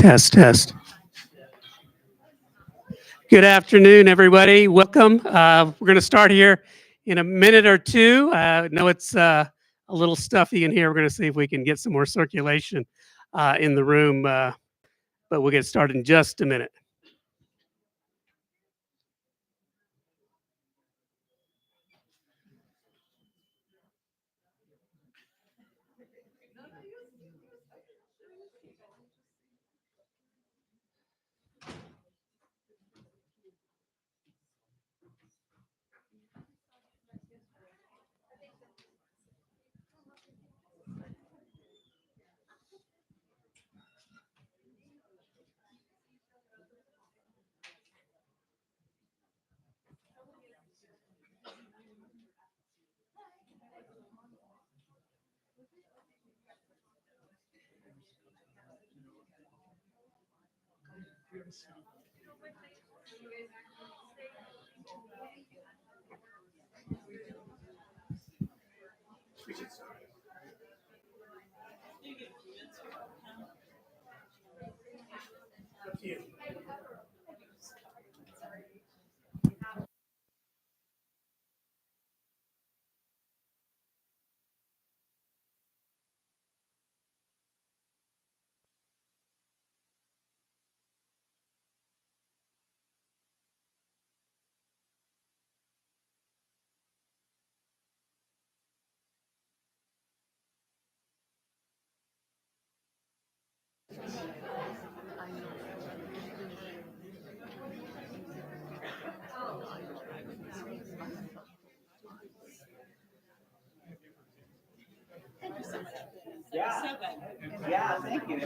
Test, test. Good afternoon, everybody. Welcome. We're going to start here in a minute or two. I know it's a little stuffy in here. We're going to see if we can get some more circulation in the room, but we'll get started in just a minute. Yeah, thank you.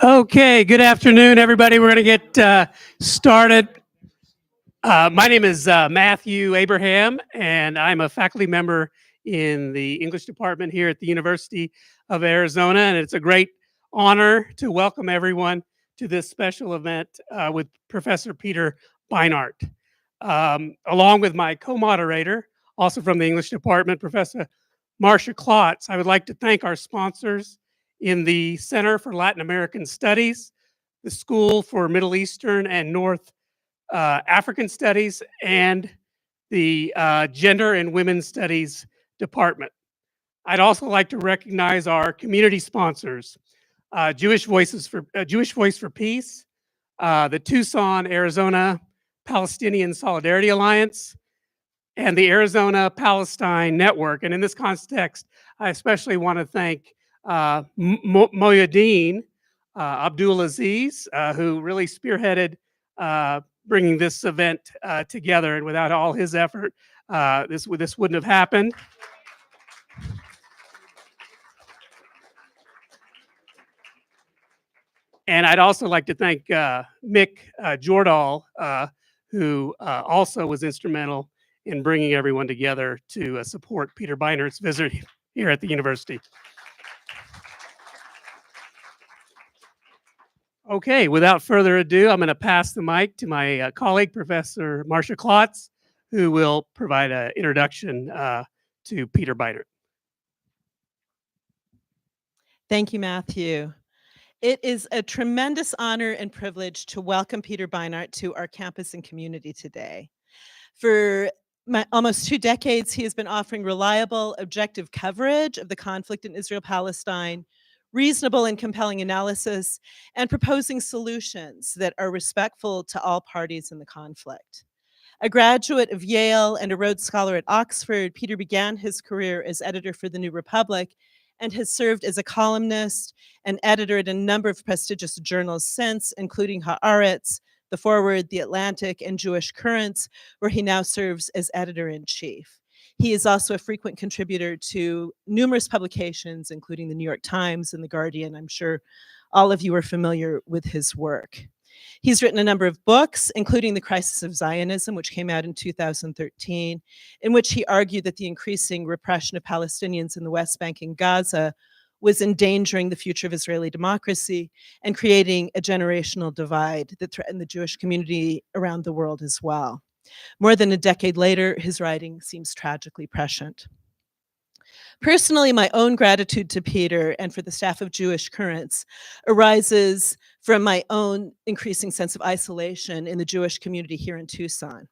Okay, good afternoon, everybody. We're going to get started. My name is Matthew Abraham, and I'm a faculty member in the English department here at the University of Arizona, and it's a great honor to welcome everyone to this special event with Professor Peter Beinart. Along with my co-moderator, also from the English department, Professor Marcia Klotz, I would like to thank our sponsors in the Center for Latin American Studies, the School for Middle Eastern and North African Studies, and the Gender and Women's Studies Department. I'd also like to recognize our community sponsors, Jewish Voice for Peace, the Tucson, Arizona Palestinian Solidarity Alliance, and the Arizona Palestine Network. And in this context, I especially want to thank Moyadeen Abdulaziz, who really spearheaded bringing this event together, and without all his effort, this wouldn't have happened. And I'd also like to thank Mick Jordahl, who also was instrumental in bringing everyone together to support Peter Beinart's visit here at the university. Okay, without further ado, I'm going to pass the mic to my colleague, Professor Marcia Klotz, who will provide an introduction to Peter Beinart. Thank you, Matthew. It is a tremendous honor and privilege to welcome Peter Beinart to our campus and community today. For almost 2 decades, he has been offering reliable, objective coverage of the conflict in Israel-Palestine, reasonable and compelling analysis, and proposing solutions that are respectful to all parties in the conflict. A graduate of Yale and a Rhodes Scholar at Oxford, Peter began his career as editor for The New Republic and has served as a columnist and editor at a number of prestigious journals since, including Haaretz, The Forward, The Atlantic, and Jewish Currents, where he now serves as editor-in-chief. He is also a frequent contributor to numerous publications, including the New York Times and The Guardian. I'm sure all of you are familiar with his work. He's written a number of books, including The Crisis of Zionism, which came out in 2013, in which he argued that the increasing repression of Palestinians in the West Bank and Gaza was endangering the future of Israeli democracy and creating a generational divide that threatened the Jewish community around the world as well. More than a decade later, his writing seems tragically prescient. Personally, my own gratitude to Peter and for the staff of Jewish Currents arises from my own increasing sense of isolation in the Jewish community here in Tucson.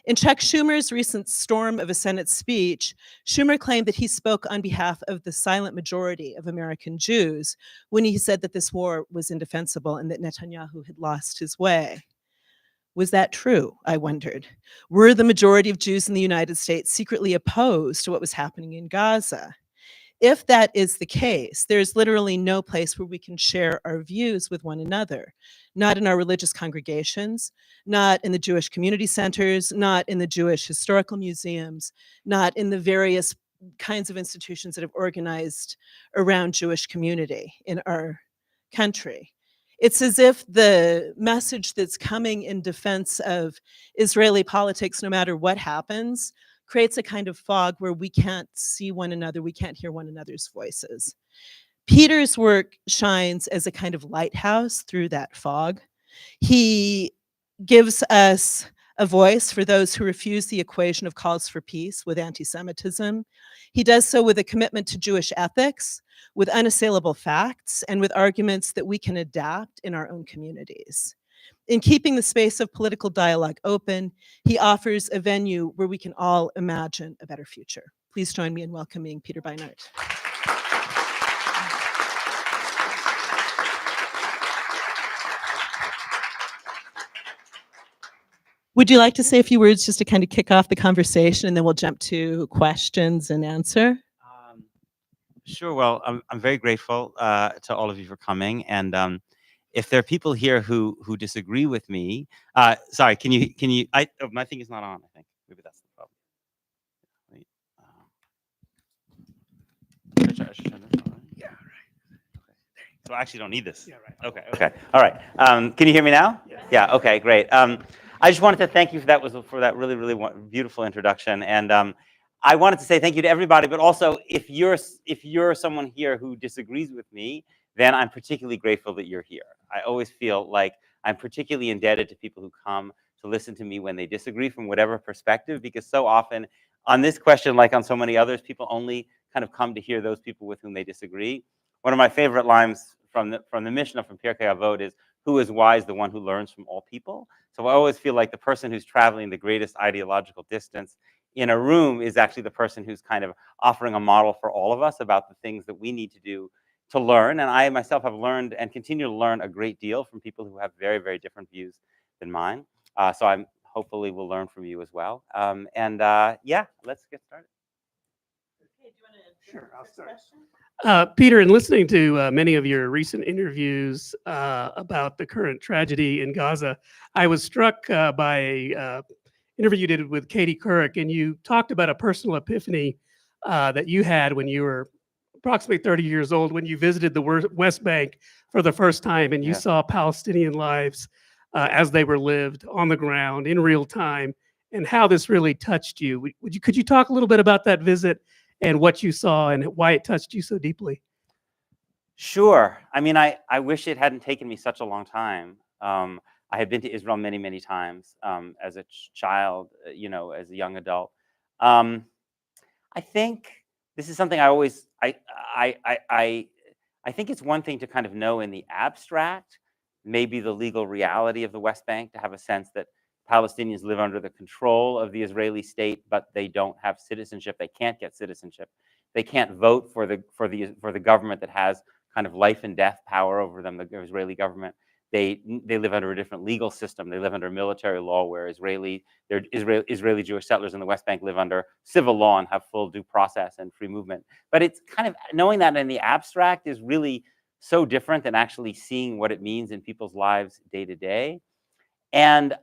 In Chuck Schumer's recent storm of a Senate speech, Schumer claimed that he spoke on behalf of the silent majority of American Jews when he said that this war was indefensible and that Netanyahu had lost his way. Was that true? I wondered. Were the majority of Jews in the United States secretly opposed to what was happening in Gaza? If that is the case, there's literally no place where we can share our views with one another, not in our religious congregations, not in the Jewish community centers, not in the Jewish historical museums, not in the various kinds of institutions that have organized around Jewish community in our country. It's as if the message that's coming in defense of Israeli politics, no matter what happens, creates a kind of fog where we can't see one another, we can't hear one another's voices. Peter's work shines as a kind of lighthouse through that fog. He gives us a voice for those who refuse the equation of calls for peace with antisemitism. He does so with a commitment to Jewish ethics, with unassailable facts, and with arguments that we can adapt in our own communities. In keeping the space of political dialogue open, he offers a venue where we can all imagine a better future. Please join me in welcoming Peter Beinart. Would you like to say a few words just to kind of kick off the conversation, and then we'll jump to questions and answer? Sure. Well, I'm very grateful to all of you for coming, and if there are people here who disagree with me, sorry, can you? Oh, my thing is not on. I think maybe that's the problem. Wait, I should turn this on. Yeah, right. Okay. So I actually don't need this. Yeah, right. Okay. Okay. All right. Can you hear me now? Yeah. Okay. Great. I just wanted to thank you for that really beautiful introduction, and I wanted to say thank you to everybody. But also, if you're someone here who disagrees with me, then I'm particularly grateful that you're here. I always feel like I'm particularly indebted to people who come to listen to me when they disagree from whatever perspective, because so often on this question, like on so many others, people only kind of come to hear those people with whom they disagree. One of my favorite lines from the Mishnah, from Pirkei Avot, is, "Who is wise? The one who learns from all people." So I always feel like the person who's traveling the greatest ideological distance in a room is actually the person who's kind of offering a model for all of us about the things that we need to do to learn. And I myself have learned and continue to learn a great deal from people who have very different views than mine. So I'm hopefully will learn from you as well. Yeah, let's get started. Okay, do you want to? Sure, I'll start. Peter, in listening to many of your recent interviews about the current tragedy in Gaza, I was struck by an interview you did with Katie Couric, and you talked about a personal epiphany that you had when you were approximately 30 years old, when you visited the West Bank for the first time, and you Yeah. saw Palestinian lives as they were lived on the ground in real time, and how this really touched you. Could you talk a little bit about that visit and what you saw and why it touched you so deeply? Sure. I mean, I wish it hadn't taken me such a long time. I had been to Israel many times as a child, as a young adult. I think this is something I always, I think it's one thing to kind of know in the abstract, maybe the legal reality of the West Bank, to have a sense that Palestinians live under the control of the Israeli state, but they don't have citizenship. They can't get citizenship. They can't vote for the government that has kind of life and death power over them, the Israeli government. They live under a different legal system. They live under military law, where Israeli Jewish settlers in the West Bank live under civil law and have full due process and free movement. But it's kind of knowing that in the abstract is really so different than actually seeing what it means in people's lives day to day. And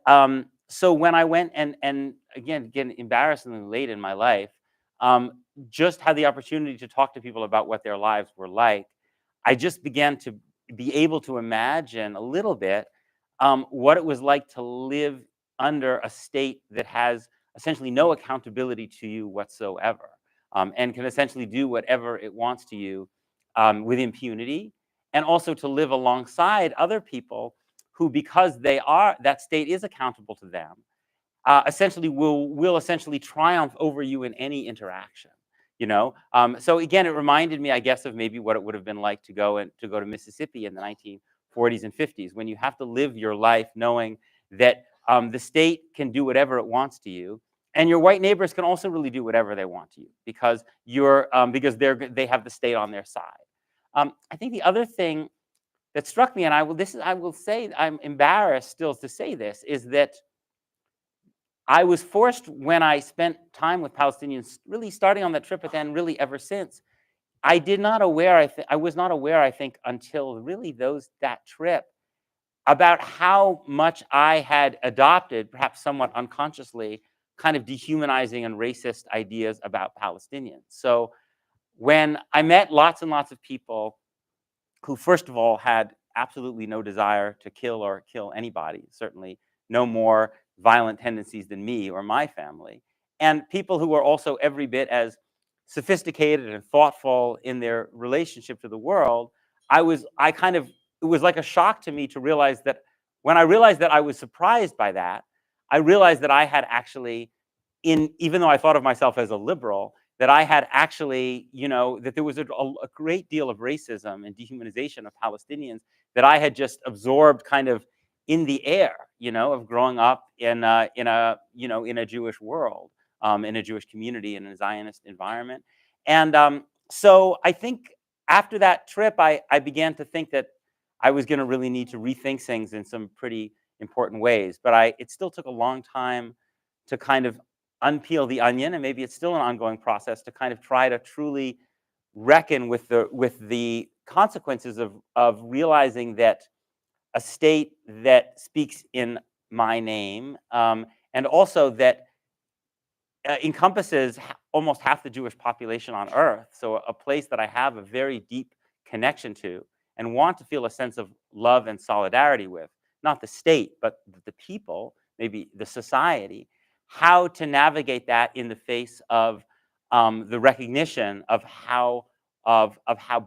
so when I went and again embarrassingly late in my life, just had the opportunity to talk to people about what their lives were like, I just began to be able to imagine a little bit what it was like to live under a state that has essentially no accountability to you whatsoever, and can essentially do whatever it wants to you with impunity, and also to live alongside other people who, because that state is accountable to them, essentially will essentially triumph over you in any interaction. So again, it reminded me, I guess, of maybe what it would have been like to go to Mississippi in the 1940s and 50s, when you have to live your life knowing that the state can do whatever it wants to you, and your white neighbors can also really do whatever they want to you because they have the state on their side. I think the other thing that struck me, and I will say I'm embarrassed still to say this, is that I was forced, when I spent time with Palestinians, really starting on that trip, but then really ever since, I was not aware, I think, until really that trip, about how much I had adopted, perhaps somewhat unconsciously, kind of dehumanizing and racist ideas about Palestinians. So when I met lots and lots of people who, first of all, had absolutely no desire to kill anybody, certainly no more violent tendencies than me or my family, and people who were also every bit as sophisticated and thoughtful in their relationship to the world, it was like a shock to me to realize that when I realized that I was surprised by that, I realized that I had actually, even though I thought of myself as a liberal, that I had actually, that there was a great deal of racism and dehumanization of Palestinians that I had just absorbed kind of in the air, of growing up in a Jewish world, in a Jewish community, in a Zionist environment. And so I think after that trip, I began to think that I was going to really need to rethink things in some pretty important ways. But it still took a long time to kind of unpeel the onion, and maybe it's still an ongoing process to kind of try to truly reckon with the consequences of realizing that a state that speaks in my name, and also that encompasses almost half the Jewish population on Earth, so a place that I have a very deep connection to and want to feel a sense of love and solidarity with, not the state, but the people, maybe the society, how to navigate that in the face of the recognition of how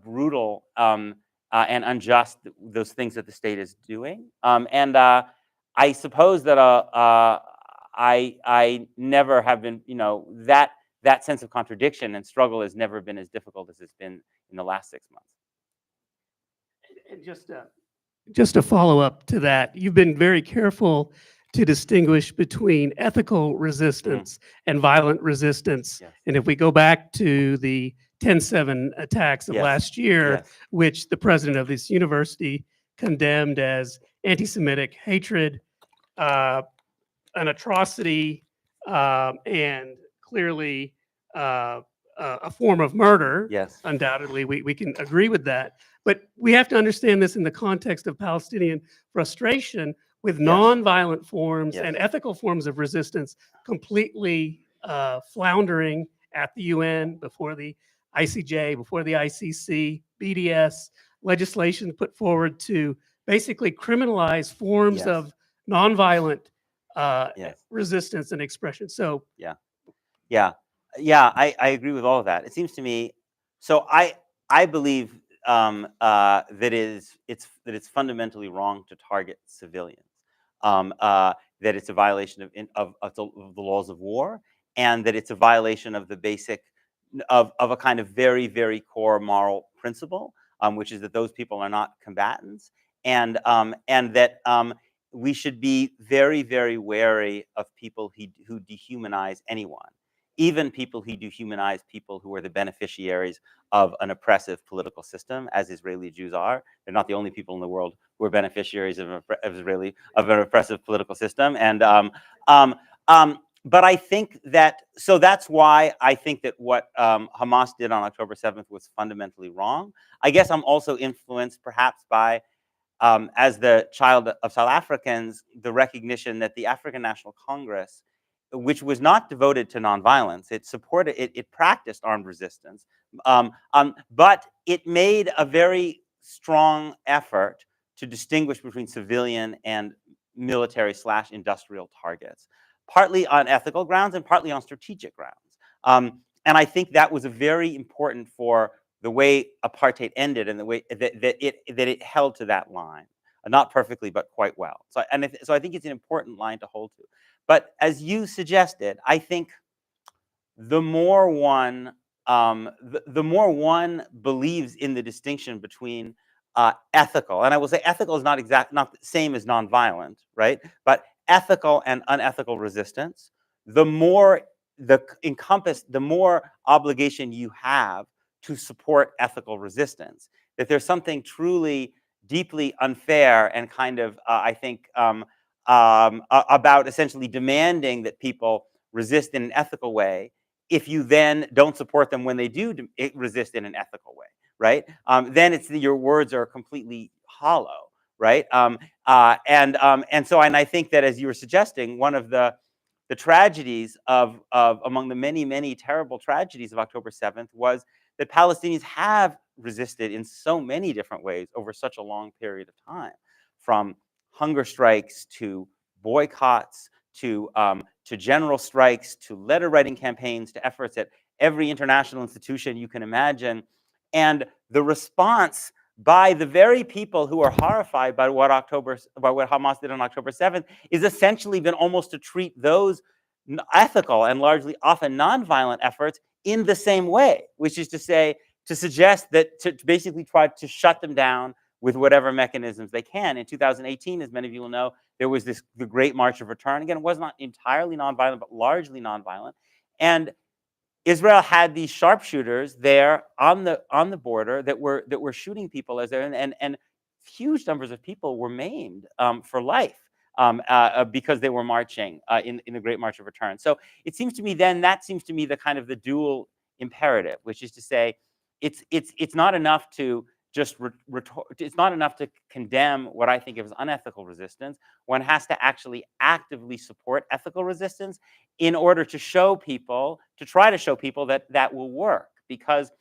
brutal and unjust those things that the state is doing. I suppose that I never have been, that sense of contradiction and struggle has never been as difficult as it's been in the last 6 months. And just to follow up to that, you've been very careful to distinguish between ethical resistance and violent resistance. Yes. And if we go back to the 10/7 attacks of Yes. last year, Yes. which the president of this university condemned as anti-Semitic hatred, an atrocity, and clearly a form of murder. Yes. Undoubtedly, we can agree with that. But we have to understand this in the context of Palestinian frustration with Yes. nonviolent forms Yes. and ethical forms of resistance completely floundering at the UN, before the ICJ, before the ICC, BDS, legislation put forward to basically criminalize forms Yes. of nonviolent Yes. resistance and expression. So I agree with all of that. It seems to me, so I believe that it's fundamentally wrong to target civilians, that it's a violation of the laws of war, and that it's a violation of the basic of a kind of very, very core moral principle, which is that those people are not combatants, and that we should be very, very wary of people who dehumanize anyone, even people who dehumanize people who are the beneficiaries of an oppressive political system, as Israeli Jews are. They're not the only people in the world who are beneficiaries of an oppressive political system. But I think that, so that's why I think that what Hamas did on October 7th was fundamentally wrong. I guess I'm also influenced perhaps by, as the child of South Africans, the recognition that the African National Congress, which was not devoted to nonviolence, it practiced armed resistance, but it made a very strong effort to distinguish between civilian and military/industrial targets, partly on ethical grounds and partly on strategic grounds. And I think that was a very important for the way apartheid ended and the way that it held to that line, not perfectly, but quite well. So I think it's an important line to hold to. But as you suggested, I think the more one the more one believes in the distinction between ethical, and I will say ethical is not the same as nonviolent, right? But ethical and unethical resistance, the more the more obligation you have to support ethical resistance. That there's something truly deeply unfair and kind of, I think, about essentially demanding that people resist in an ethical way if you then don't support them when they do resist in an ethical way, right? Then your words are completely hollow, right? And I think that, as you were suggesting, one of the tragedies of among the many terrible tragedies of October 7th was that Palestinians have resisted in so many different ways over such a long period of time, from hunger strikes to boycotts to general strikes to letter writing campaigns to efforts at every international institution you can imagine. And the response by the very people who are horrified by what Hamas did on October 7th is essentially been almost to treat those ethical and largely often nonviolent efforts in the same way, which is to say, to suggest that to basically try to shut them down with whatever mechanisms they can. In 2018, as many of you will know, there was the Great March of Return. Again, it was not entirely nonviolent, but largely nonviolent. And Israel had these sharpshooters there on the border that were shooting people as and huge numbers of people were maimed for life because they were marching in the Great March of Return. So it seems to me that seems to me the kind of the dual imperative, which is to say, it's not enough to just it's not enough to condemn what I think of as unethical resistance. One has to actually actively support ethical resistance in order to try to show people that that will work. Because,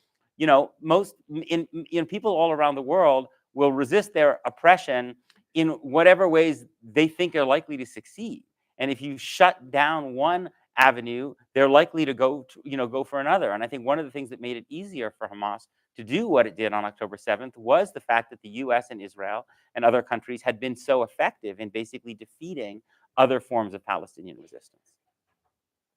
most people all around the world will resist their oppression in whatever ways they think are likely to succeed. And if you shut down one avenue, they're likely to go for another. And I think one of the things that made it easier for Hamas to do what it did on October 7th was the fact that the US and Israel and other countries had been so effective in basically defeating other forms of Palestinian resistance.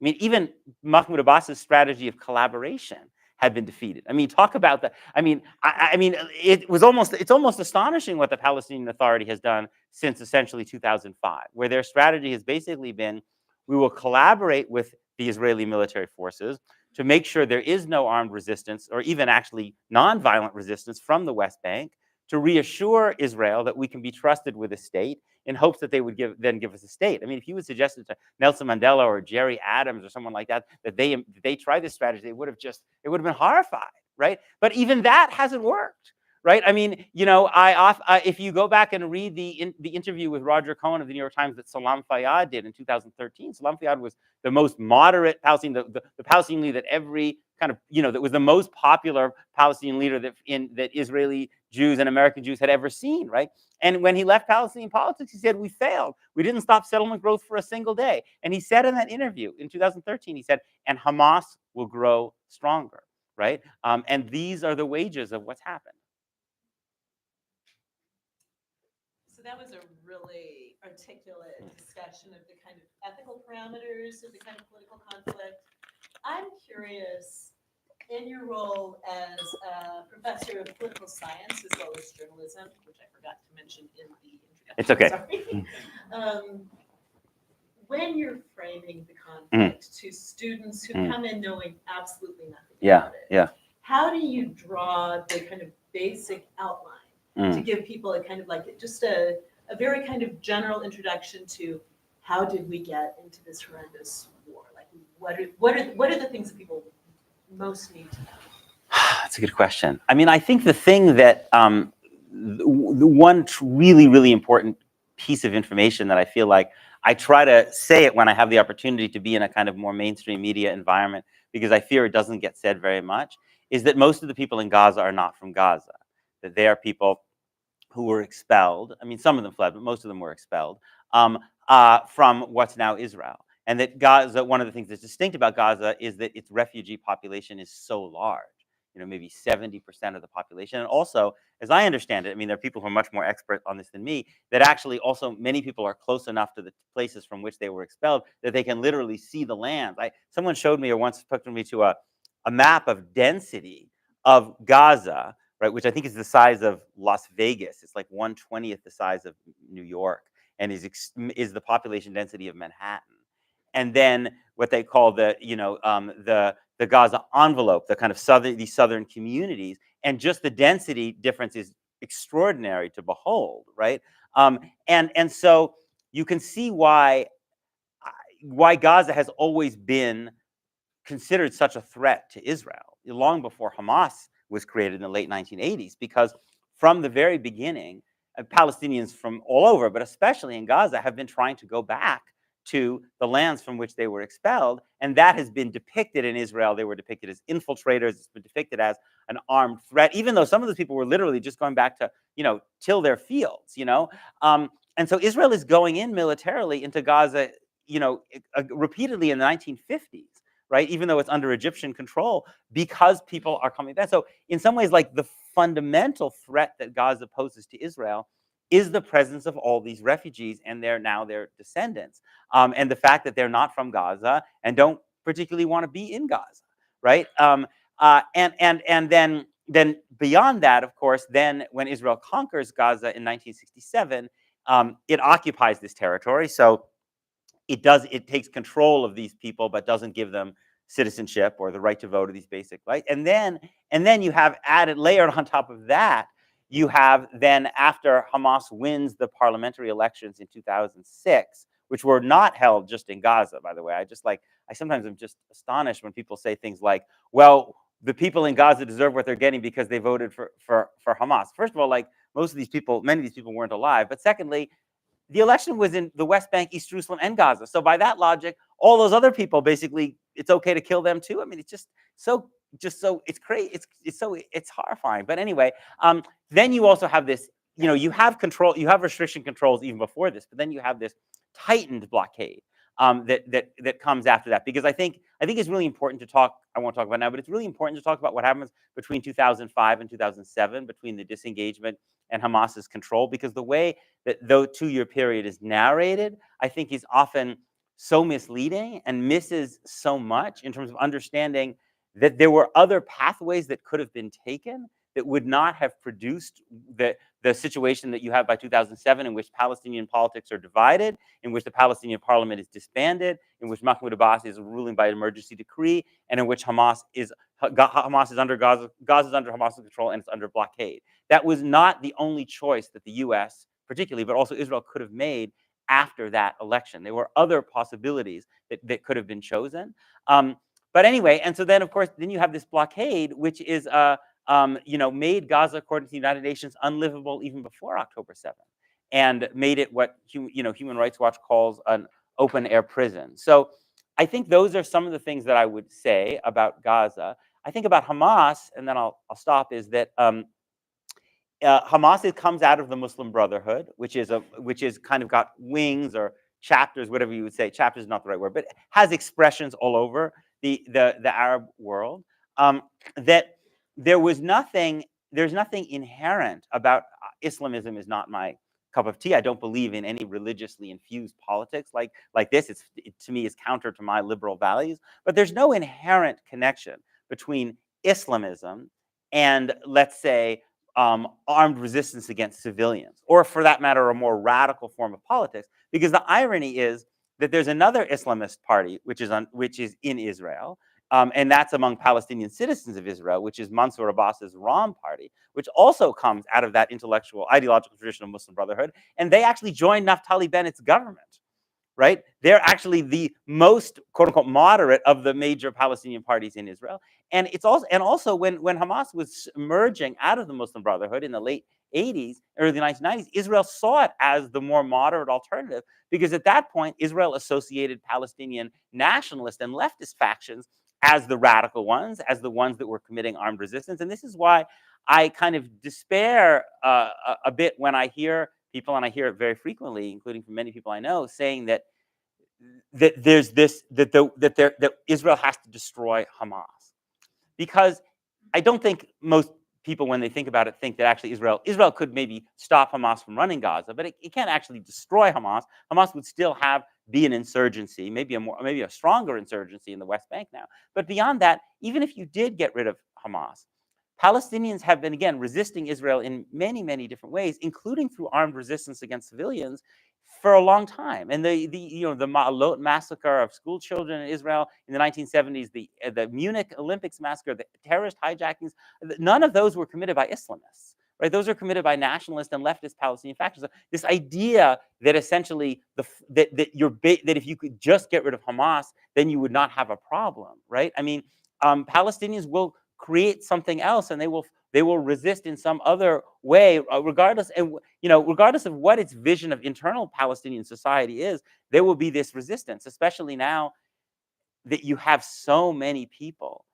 I mean, even Mahmoud Abbas's strategy of collaboration had been defeated. I mean, talk about that. I mean, it's almost astonishing what the Palestinian Authority has done since essentially 2005, where their strategy has basically been, we will collaborate with the Israeli military forces to make sure there is no armed resistance or even actually nonviolent resistance from the West Bank, to reassure Israel that we can be trusted with a state, in hopes that they would give us a state. I mean, if you had suggested to Nelson Mandela or Jerry Adams or someone like that that they try this strategy, they would have been horrified, right? But even that hasn't worked, right? I mean, if you go back and read the interview with Roger Cohen of the New York Times that Salam Fayyad did in 2013, Salam Fayyad was the most moderate Palestinian, the Palestinian leader that every kind of, that was the most popular Palestinian leader that Israeli Jews and American Jews had ever seen, right? And when he left Palestinian politics, he said, we failed. We didn't stop settlement growth for a single day. And he said in that interview in 2013, he said, and Hamas will grow stronger, right? And these are the wages of what's happened. So that was a really articulate discussion of the kind of ethical parameters of the kind of political conflict. I'm curious, in your role as a professor of political science as well as journalism, which I forgot to mention in the introduction. It's okay. Sorry. When you're framing the conflict to students who come in knowing absolutely nothing about it, how do you draw the kind of basic outline to give people a kind of just a very kind of general introduction to how did we get into this horrendous war? Like, what are the things that people most need to know? That's a good question. I mean, I think the thing that the one really important piece of information that I feel like I try to say it when I have the opportunity to be in a kind of more mainstream media environment, because I fear it doesn't get said very much, is that most of the people in Gaza are not from Gaza. That they are people who were expelled. I mean, some of them fled, but most of them were expelled from what's now Israel. And that Gaza, one of the things that's distinct about Gaza is that its refugee population is so large, maybe 70% of the population. And also, as I understand it, I mean, there are people who are much more expert on this than me, that actually also many people are close enough to the places from which they were expelled that they can literally see the lands. Someone showed me or once took me to a map of density of Gaza, right, which I think is the size of Las Vegas. It's like 1/20th the size of New York, and is the population density of Manhattan. And then what they call the Gaza envelope, the kind of these southern communities, and just the density difference is extraordinary to behold, right? And so you can see why Gaza has always been considered such a threat to Israel, long before Hamas was created in the late 1980s, because from the very beginning, Palestinians from all over, but especially in Gaza, have been trying to go back to the lands from which they were expelled, and that has been depicted in Israel. They were depicted as infiltrators. It's been depicted as an armed threat, even though some of those people were literally just going back to, till their fields, and so Israel is going in militarily into Gaza, repeatedly in the 1950s. Right, even though it's under Egyptian control, because people are coming back. So in some ways, like, the fundamental threat that Gaza poses to Israel is the presence of all these refugees and their descendants, and the fact that they're not from Gaza and don't particularly want to be in Gaza, right? And then beyond that, of course, then when Israel conquers Gaza in 1967, it occupies this territory. So it takes control of these people, but doesn't give them citizenship or the right to vote, or these basic rights. And then you have layered on top of that, you have then, after Hamas wins the parliamentary elections in 2006, which were not held just in Gaza, by the way. I sometimes am just astonished when people say things like, well, the people in Gaza deserve what they're getting because they voted for Hamas. First of all, like, many of these people weren't alive. But secondly, the election was in the West Bank, East Jerusalem, and Gaza. So by that logic, all those other people, basically, it's okay to kill them too. I mean, it's just so it's crazy. It's horrifying. But anyway, then you also have this. You have control. You have restriction controls even before this, but then you have this tightened blockade that comes after that. Because I think it's really important to talk. I won't talk about it now, but it's really important to talk about what happens between 2005 and 2007, between the disengagement and Hamas's control, because the way that the 2-year period is narrated, I think, is often so misleading and misses so much in terms of understanding that there were other pathways that could have been taken that would not have produced the situation that you have by 2007, in which Palestinian politics are divided, in which the Palestinian parliament is disbanded, in which Mahmoud Abbas is ruling by emergency decree, and in which Hamas is under Gaza's under Hamas's control, and it's under blockade. That was not the only choice that the U.S., particularly, but also Israel, could have made after that election. There were other possibilities that could have been chosen. But anyway, and so then, of course, then you have this blockade, which is made Gaza, according to the United Nations, unlivable even before October 7th, and made it what Human Rights Watch calls an open-air prison. So I think those are some of the things that I would say about Gaza. I think about Hamas, and then I'll stop, is that Hamas comes out of the Muslim Brotherhood, which is kind of got wings or chapters, whatever you would say. Chapters is not the right word, but has expressions all over the Arab world. That there's nothing inherent about Islamism. Is not my cup of tea. I don't believe in any religiously infused politics like this. It to me is counter to my liberal values. But there's no inherent connection between Islamism and, let's say, armed resistance against civilians, or for that matter, a more radical form of politics. Because the irony is that there's another Islamist party which is in Israel, and that's among Palestinian citizens of Israel, which is Mansour Abbas's Ram party, which also comes out of that intellectual, ideological tradition of Muslim Brotherhood, and they actually joined Naftali Bennett's government. Right? They're actually the most, quote unquote, moderate of the major Palestinian parties in Israel. And it's also when Hamas was emerging out of the Muslim Brotherhood in the late 80s, early 1990s, Israel saw it as the more moderate alternative, because at that point, Israel associated Palestinian nationalist and leftist factions as the radical ones, as the ones that were committing armed resistance. And this is why I kind of despair a bit when I hear people, and I hear it very frequently, including from many people I know, saying that there's this that Israel has to destroy Hamas, because I don't think most people, when they think about it, think that actually Israel could maybe stop Hamas from running Gaza, but it can't actually destroy Hamas. Hamas would still be an insurgency, maybe a stronger insurgency in the West Bank now. But beyond that, even if you did get rid of Hamas, Palestinians have been, again, resisting Israel in many, many different ways, including through armed resistance against civilians for a long time. And the Ma'alot massacre of school children in Israel in the 1970s, the Munich Olympics massacre, the terrorist hijackings, none of those were committed by Islamists. Right? Those are committed by nationalist and leftist Palestinian factions. So this idea that essentially that if you could just get rid of Hamas, then you would not have a problem, right? I mean, Palestinians will create something else, and they will resist in some other way, regardless of what its vision of internal Palestinian society is. There will be this resistance, especially now that you have so many people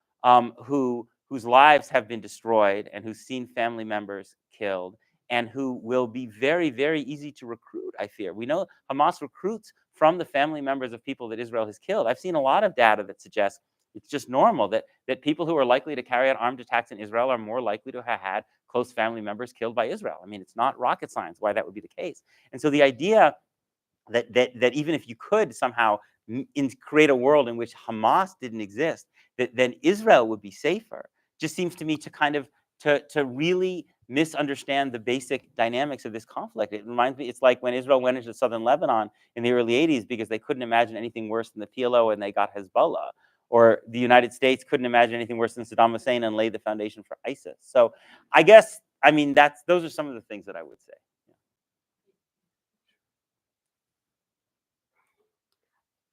whose lives have been destroyed and who've seen family members killed, and who will be very, very easy to recruit, I fear. We know Hamas recruits from the family members of people that Israel has killed. I've seen a lot of data that suggests it's just normal that people who are likely to carry out armed attacks in Israel are more likely to have had close family members killed by Israel. I mean, it's not rocket science why that would be the case. And so the idea that even if you could somehow create a world in which Hamas didn't exist, that then Israel would be safer, just seems to me to kind of to really misunderstand the basic dynamics of this conflict. It reminds me, it's like when Israel went into southern Lebanon in the early 80s because they couldn't imagine anything worse than the PLO and they got Hezbollah. Or the United States couldn't imagine anything worse than Saddam Hussein and laid the foundation for ISIS. So I guess, I mean, those are some of the things that I would say.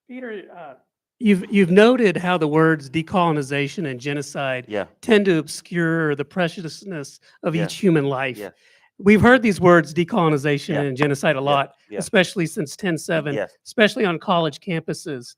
Peter, you've noted how the words decolonization and genocide tend to obscure the preciousness of each human life. Yeah. We've heard these words decolonization and genocide a lot, especially since 10/7, especially on college campuses.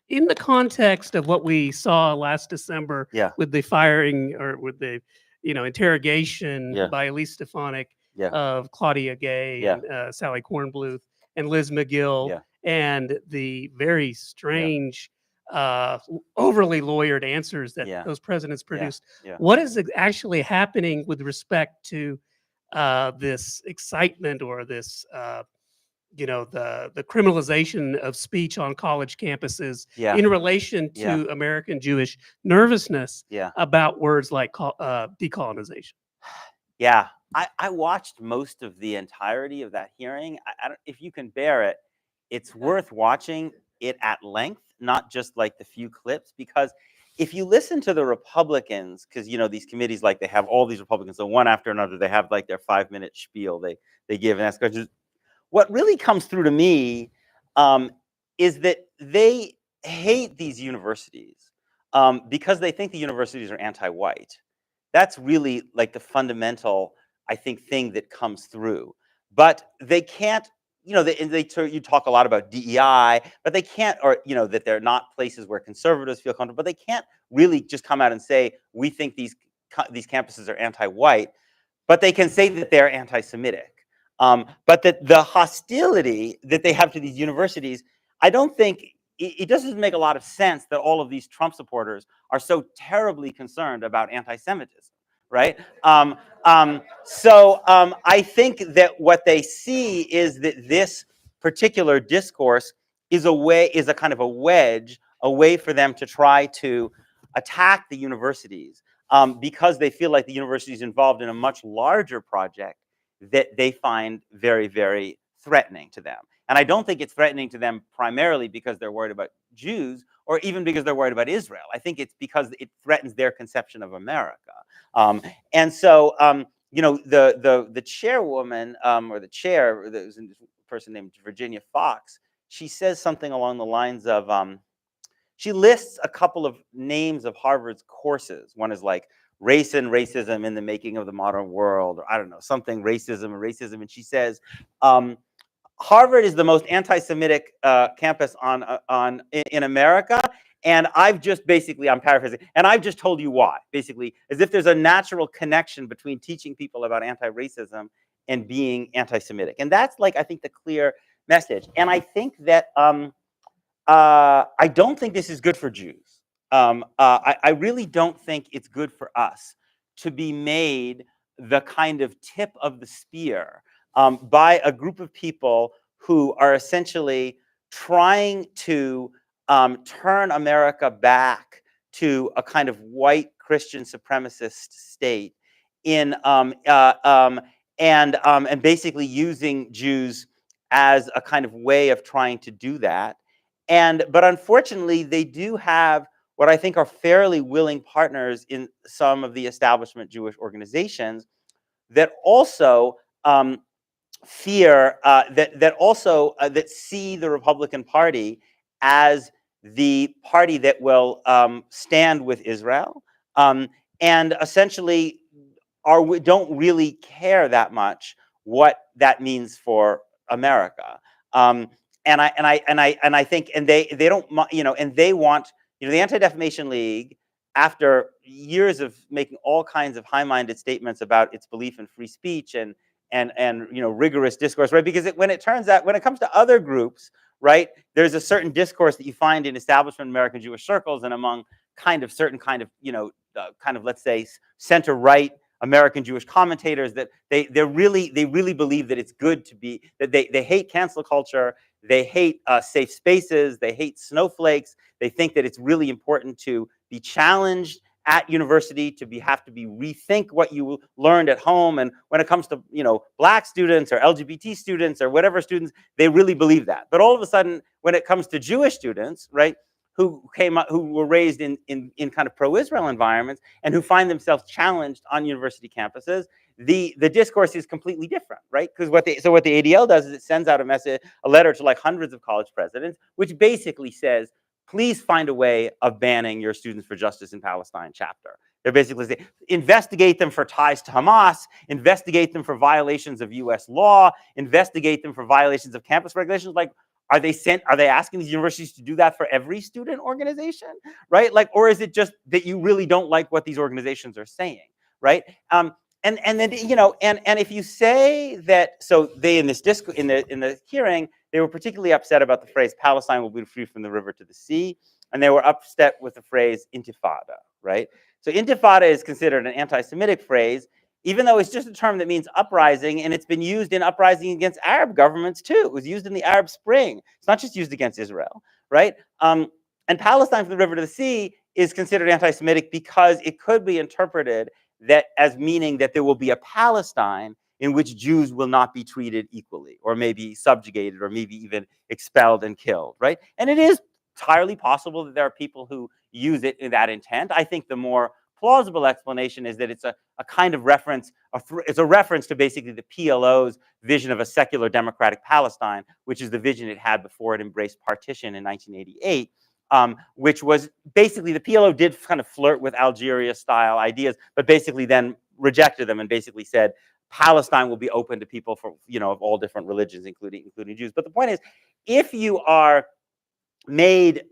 In the context of what we saw last December with the firing or with the interrogation by Elise Stefanik of Claudia Gay and Sally Kornbluth and Liz McGill and the very strange, overly lawyered answers that those presidents produced. What is actually happening with respect to this excitement or this the criminalization of speech on college campuses in relation to American Jewish nervousness about words like decolonization? Yeah, I watched most of the entirety of that hearing. I don't, if you can bear it, it's worth watching it at length, not just like the few clips, because if you listen to the Republicans, because these committees, like they have all these Republicans, so one after another, they have like their 5-minute spiel they give and ask questions. What really comes through to me is that they hate these universities because they think the universities are anti-white. That's really like the fundamental, I think, thing that comes through. But they can't, you talk a lot about DEI, but they can't, or that they're not places where conservatives feel comfortable. But they can't really just come out and say we think these campuses are anti-white, but they can say that they're anti-Semitic. But that the hostility that they have to these universities, I don't think it doesn't make a lot of sense that all of these Trump supporters are so terribly concerned about anti-Semitism, right? So I think that what they see is that this particular discourse is a kind of a wedge, a way for them to try to attack the universities because they feel like the university is involved in a much larger project that they find very, very threatening to them. And I don't think it's threatening to them primarily because they're worried about Jews or even because they're worried about Israel. I think it's because it threatens their conception of America. And so, the chairwoman or the chair, there was a person named Virginia Fox, she says something along the lines of, she lists a couple of names of Harvard's courses. One is like Race and Racism in the Making of the Modern World, or I don't know, something racism. And she says, Harvard is the most anti-Semitic campus in America. And I've just basically, I'm paraphrasing, and I've just told you why, basically, as if there's a natural connection between teaching people about anti-racism and being anti-Semitic. And that's like, I think, the clear message. And I think that I don't think this is good for Jews. I really don't think it's good for us to be made the kind of tip of the spear by a group of people who are essentially trying to turn America back to a kind of white Christian supremacist state and basically using Jews as a kind of way of trying to do that. But unfortunately, they do have what I think are fairly willing partners in some of the establishment Jewish organizations that also fear that see the Republican Party as the party that will stand with Israel, and essentially don't really care that much what that means for America. And I think they don't, and they want, the Anti-Defamation League, after years of making all kinds of high-minded statements about its belief in free speech and rigorous discourse, right? Because when it comes to other groups, right, there's a certain discourse that you find in establishment American Jewish circles and among certain kind of let's say center-right American Jewish commentators, that they really believe that it's good to be, that they hate cancel culture, they hate safe spaces, they hate snowflakes. They think that it's really important to be challenged at university, have to be rethink what you learned at home. And when it comes to Black students or LGBT students or whatever students, they really believe that. But all of a sudden, when it comes to Jewish students, right, who were raised in kind of pro-Israel environments and who find themselves challenged on university campuses, the discourse is completely different, right? Because what the ADL does is it sends out a letter to like hundreds of college presidents, which basically says, please find a way of banning your Students for Justice in Palestine chapter. They're basically saying, investigate them for ties to Hamas, investigate them for violations of US law, investigate them for violations of campus regulations. Like, are they asking these universities to do that for every student organization, right? Like, or is it just that you really don't like what these organizations are saying, right? And then and if you say that, so they in the hearing, they were particularly upset about the phrase Palestine will be free from the river to the sea, and they were upset with the phrase intifada, right? So intifada is considered an anti-Semitic phrase, even though it's just a term that means uprising, and it's been used in uprising against Arab governments too. It was used in the Arab Spring. It's not just used against Israel, right? And Palestine from the river to the sea is considered anti-Semitic because it could be interpreted that as meaning that there will be a Palestine in which Jews will not be treated equally, or maybe subjugated, or maybe even expelled and killed, right? And it is entirely possible that there are people who use it in that intent. I think the more plausible explanation is that it's a kind of reference, it's a reference to basically the PLO's vision of a secular democratic Palestine, which is the vision it had before it embraced partition in 1988. Which was basically, the PLO did kind of flirt with Algeria-style ideas, but basically then rejected them and basically said Palestine will be open to people from of all different religions, including Jews. But the point is, if you are made,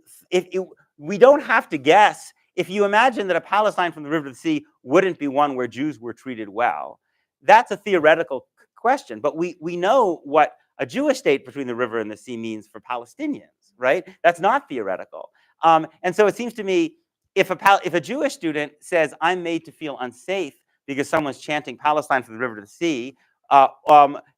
we don't have to guess. If you imagine that a Palestine from the river to the sea wouldn't be one where Jews were treated well, that's a theoretical question. But we know what a Jewish state between the river and the sea means for Palestinians, right? That's not theoretical. And so it seems to me, if a Jewish student says, I'm made to feel unsafe because someone's chanting Palestine from the river to the sea,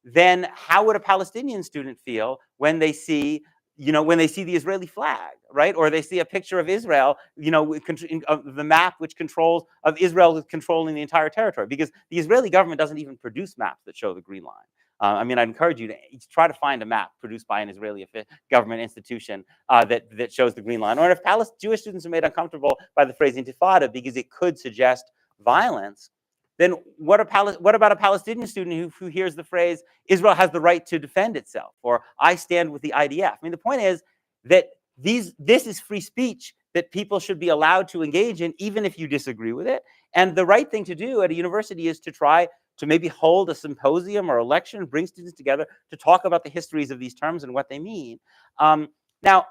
then how would a Palestinian student feel when they see the Israeli flag, right? Or they see a picture of Israel, the map which controls of Israel controlling the entire territory, because the Israeli government doesn't even produce maps that show the green line. I mean, I'd encourage you to try to find a map produced by an Israeli government institution that shows the green line. Or if Jewish students are made uncomfortable by the phrase intifada because it could suggest violence, then what about a Palestinian student who hears the phrase, Israel has the right to defend itself, or I stand with the IDF? I mean, the point is that this is free speech that people should be allowed to engage in, even if you disagree with it. And the right thing to do at a university is to try to maybe hold a symposium or a lecture and bring students together to talk about the histories of these terms and what they mean. Now,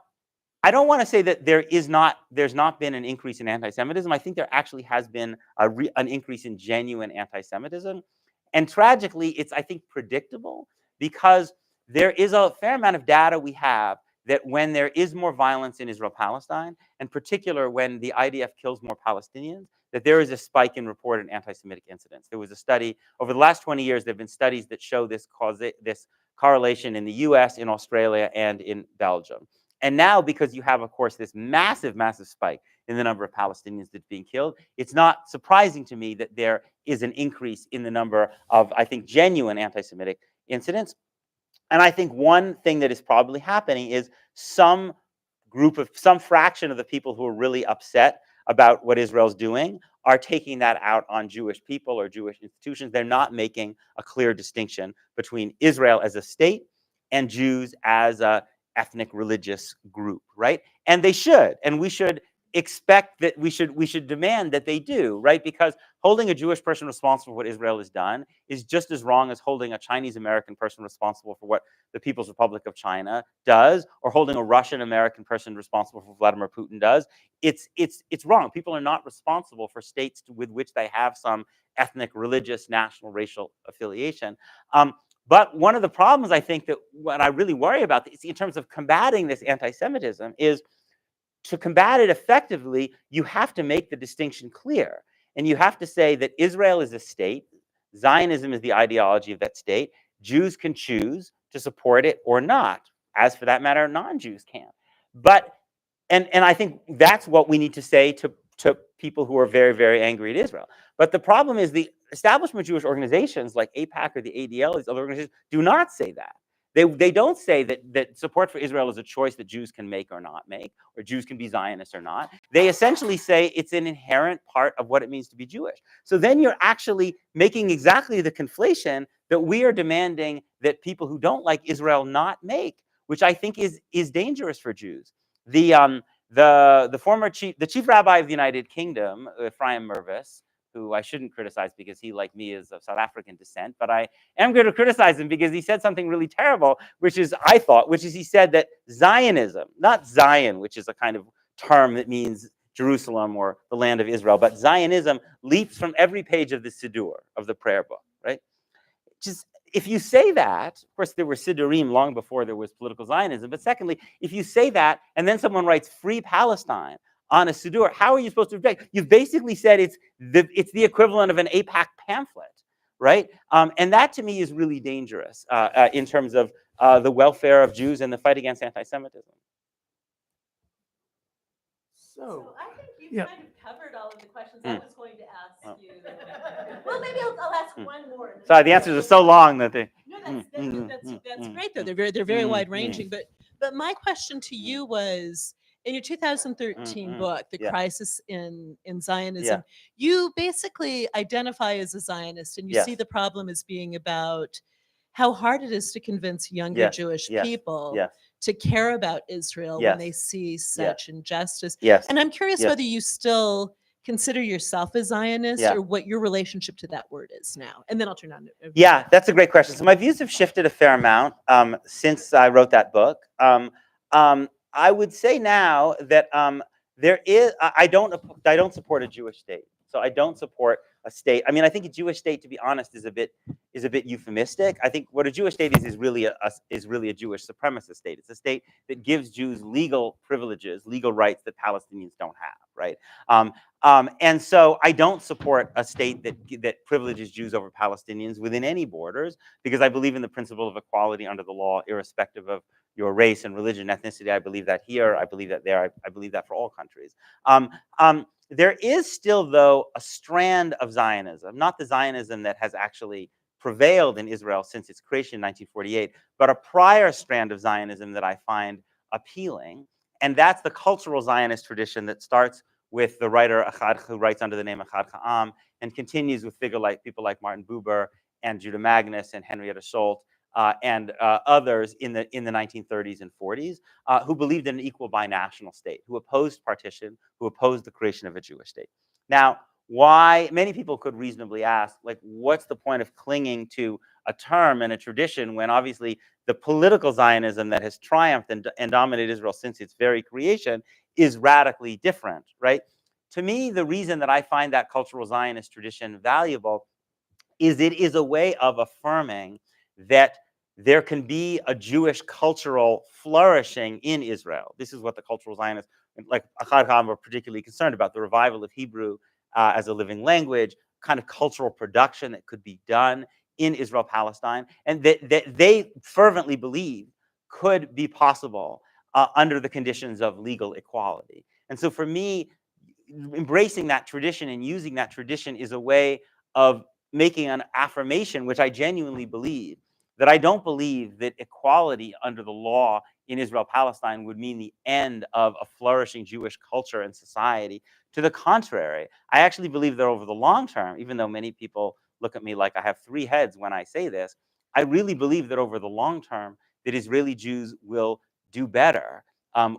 I don't want to say that there's not been an increase in anti-Semitism. I think there actually has been an increase in genuine anti-Semitism. And tragically, it's, I think, predictable, because there is a fair amount of data we have that when there is more violence in Israel-Palestine, in particular when the IDF kills more Palestinians, that there is a spike in reported anti-Semitic incidents. There was a study, over the last 20 years, there have been studies that show this correlation in the US, in Australia, and in Belgium. And now, because you have, of course, this massive, massive spike in the number of Palestinians that's being killed, it's not surprising to me that there is an increase in the number of, I think, genuine anti-Semitic incidents. And I think one thing that is probably happening is some fraction of the people who are really upset about what Israel's doing are taking that out on Jewish people or Jewish institutions. They're not making a clear distinction between Israel as a state and Jews as a ethnic religious group, right? And they should, and we should expect that we should demand that they do, right? Because holding a Jewish person responsible for what Israel has done is just as wrong as holding a Chinese American person responsible for what the People's Republic of China does, or holding a Russian American person responsible for what Vladimir Putin does. It's wrong. People are not responsible for states with which they have some ethnic, religious, national, racial affiliation. But one of the problems I think that what I really worry about in terms of combating this anti-Semitism is, to combat it effectively, you have to make the distinction clear. And you have to say that Israel is a state, Zionism is the ideology of that state, Jews can choose to support it or not. As for that matter, non-Jews can. But, and I think that's what we need to say to people who are very, very angry at Israel. But the problem is the establishment Jewish organizations like AIPAC or the ADL, these other organizations, do not say that. They don't say that support for Israel is a choice that Jews can make or not make, or Jews can be Zionists or not. They essentially say it's an inherent part of what it means to be Jewish. So then you're actually making exactly the conflation that we are demanding that people who don't like Israel not make, which I think is dangerous for Jews. The chief rabbi of the United Kingdom, Ephraim Mervis, who I shouldn't criticize because he, like me, is of South African descent, but I am going to criticize him because he said something really terrible, which is he said that Zionism, not Zion, which is a kind of term that means Jerusalem or the land of Israel, but Zionism leaps from every page of the Siddur, of the prayer book, right? Just, if you say that, of course, there were Siddurim long before there was political Zionism, but secondly, if you say that and then someone writes Free Palestine on a Siddur, how are you supposed to object? You've basically said it's the equivalent of an AIPAC pamphlet, right? And that to me is really dangerous in terms of the welfare of Jews and the fight against anti-Semitism. So I think you've kind of covered all of the questions I was going to ask you. Well, maybe I'll ask one more. Sorry, the answers are so long that they. No, that's great though. They're very wide ranging. But my question to you was, in your 2013 book, The Crisis in Zionism, you basically identify as a Zionist, and you see the problem as being about how hard it is to convince younger Jewish people to care about Israel when they see such injustice. And I'm curious whether you still consider yourself a Zionist or what your relationship to that word is now. And then I'll turn on to Yeah, that's a great question. So my views have shifted a fair amount since I wrote that book. I would say now that I don't support a Jewish state. So I don't support a state. I mean, I think a Jewish state, to be honest, is a bit euphemistic. I think what a Jewish state is really a Jewish supremacist state. It's a state that gives Jews legal privileges, legal rights that Palestinians don't have, right? And so I don't support a state that privileges Jews over Palestinians within any borders, because I believe in the principle of equality under the law, irrespective of your race and religion, ethnicity. I believe that here. I believe that there. I believe that for all countries. There is still, though, a strand of Zionism, not the Zionism that has actually prevailed in Israel since its creation in 1948, but a prior strand of Zionism that I find appealing. And that's the cultural Zionist tradition that starts with the writer Achad, who writes under the name Achad Ha'am, and continues with people like Martin Buber and Judah Magnus and Henrietta Scholt, and others in the 1930s and 40s, who believed in an equal binational state, who opposed partition, who opposed the creation of a Jewish state. Now, why? Many people could reasonably ask, like, what's the point of clinging to a term and a tradition when obviously the political Zionism that has triumphed and dominated Israel since its very creation is radically different, right? To me, the reason that I find that cultural Zionist tradition valuable is it is a way of affirming that there can be a Jewish cultural flourishing in Israel. This is what the cultural Zionists, like Achad Khan, were particularly concerned about, the revival of Hebrew as a living language, kind of cultural production that could be done in Israel-Palestine, and that they fervently believe could be possible under the conditions of legal equality. And so for me, embracing that tradition and using that tradition is a way of making an affirmation, which I genuinely believe, that I don't believe that equality under the law in Israel-Palestine would mean the end of a flourishing Jewish culture and society. To the contrary, I actually believe that over the long term, even though many people look at me like I have three heads when I say this, I really believe that over the long term, that Israeli Jews will do better,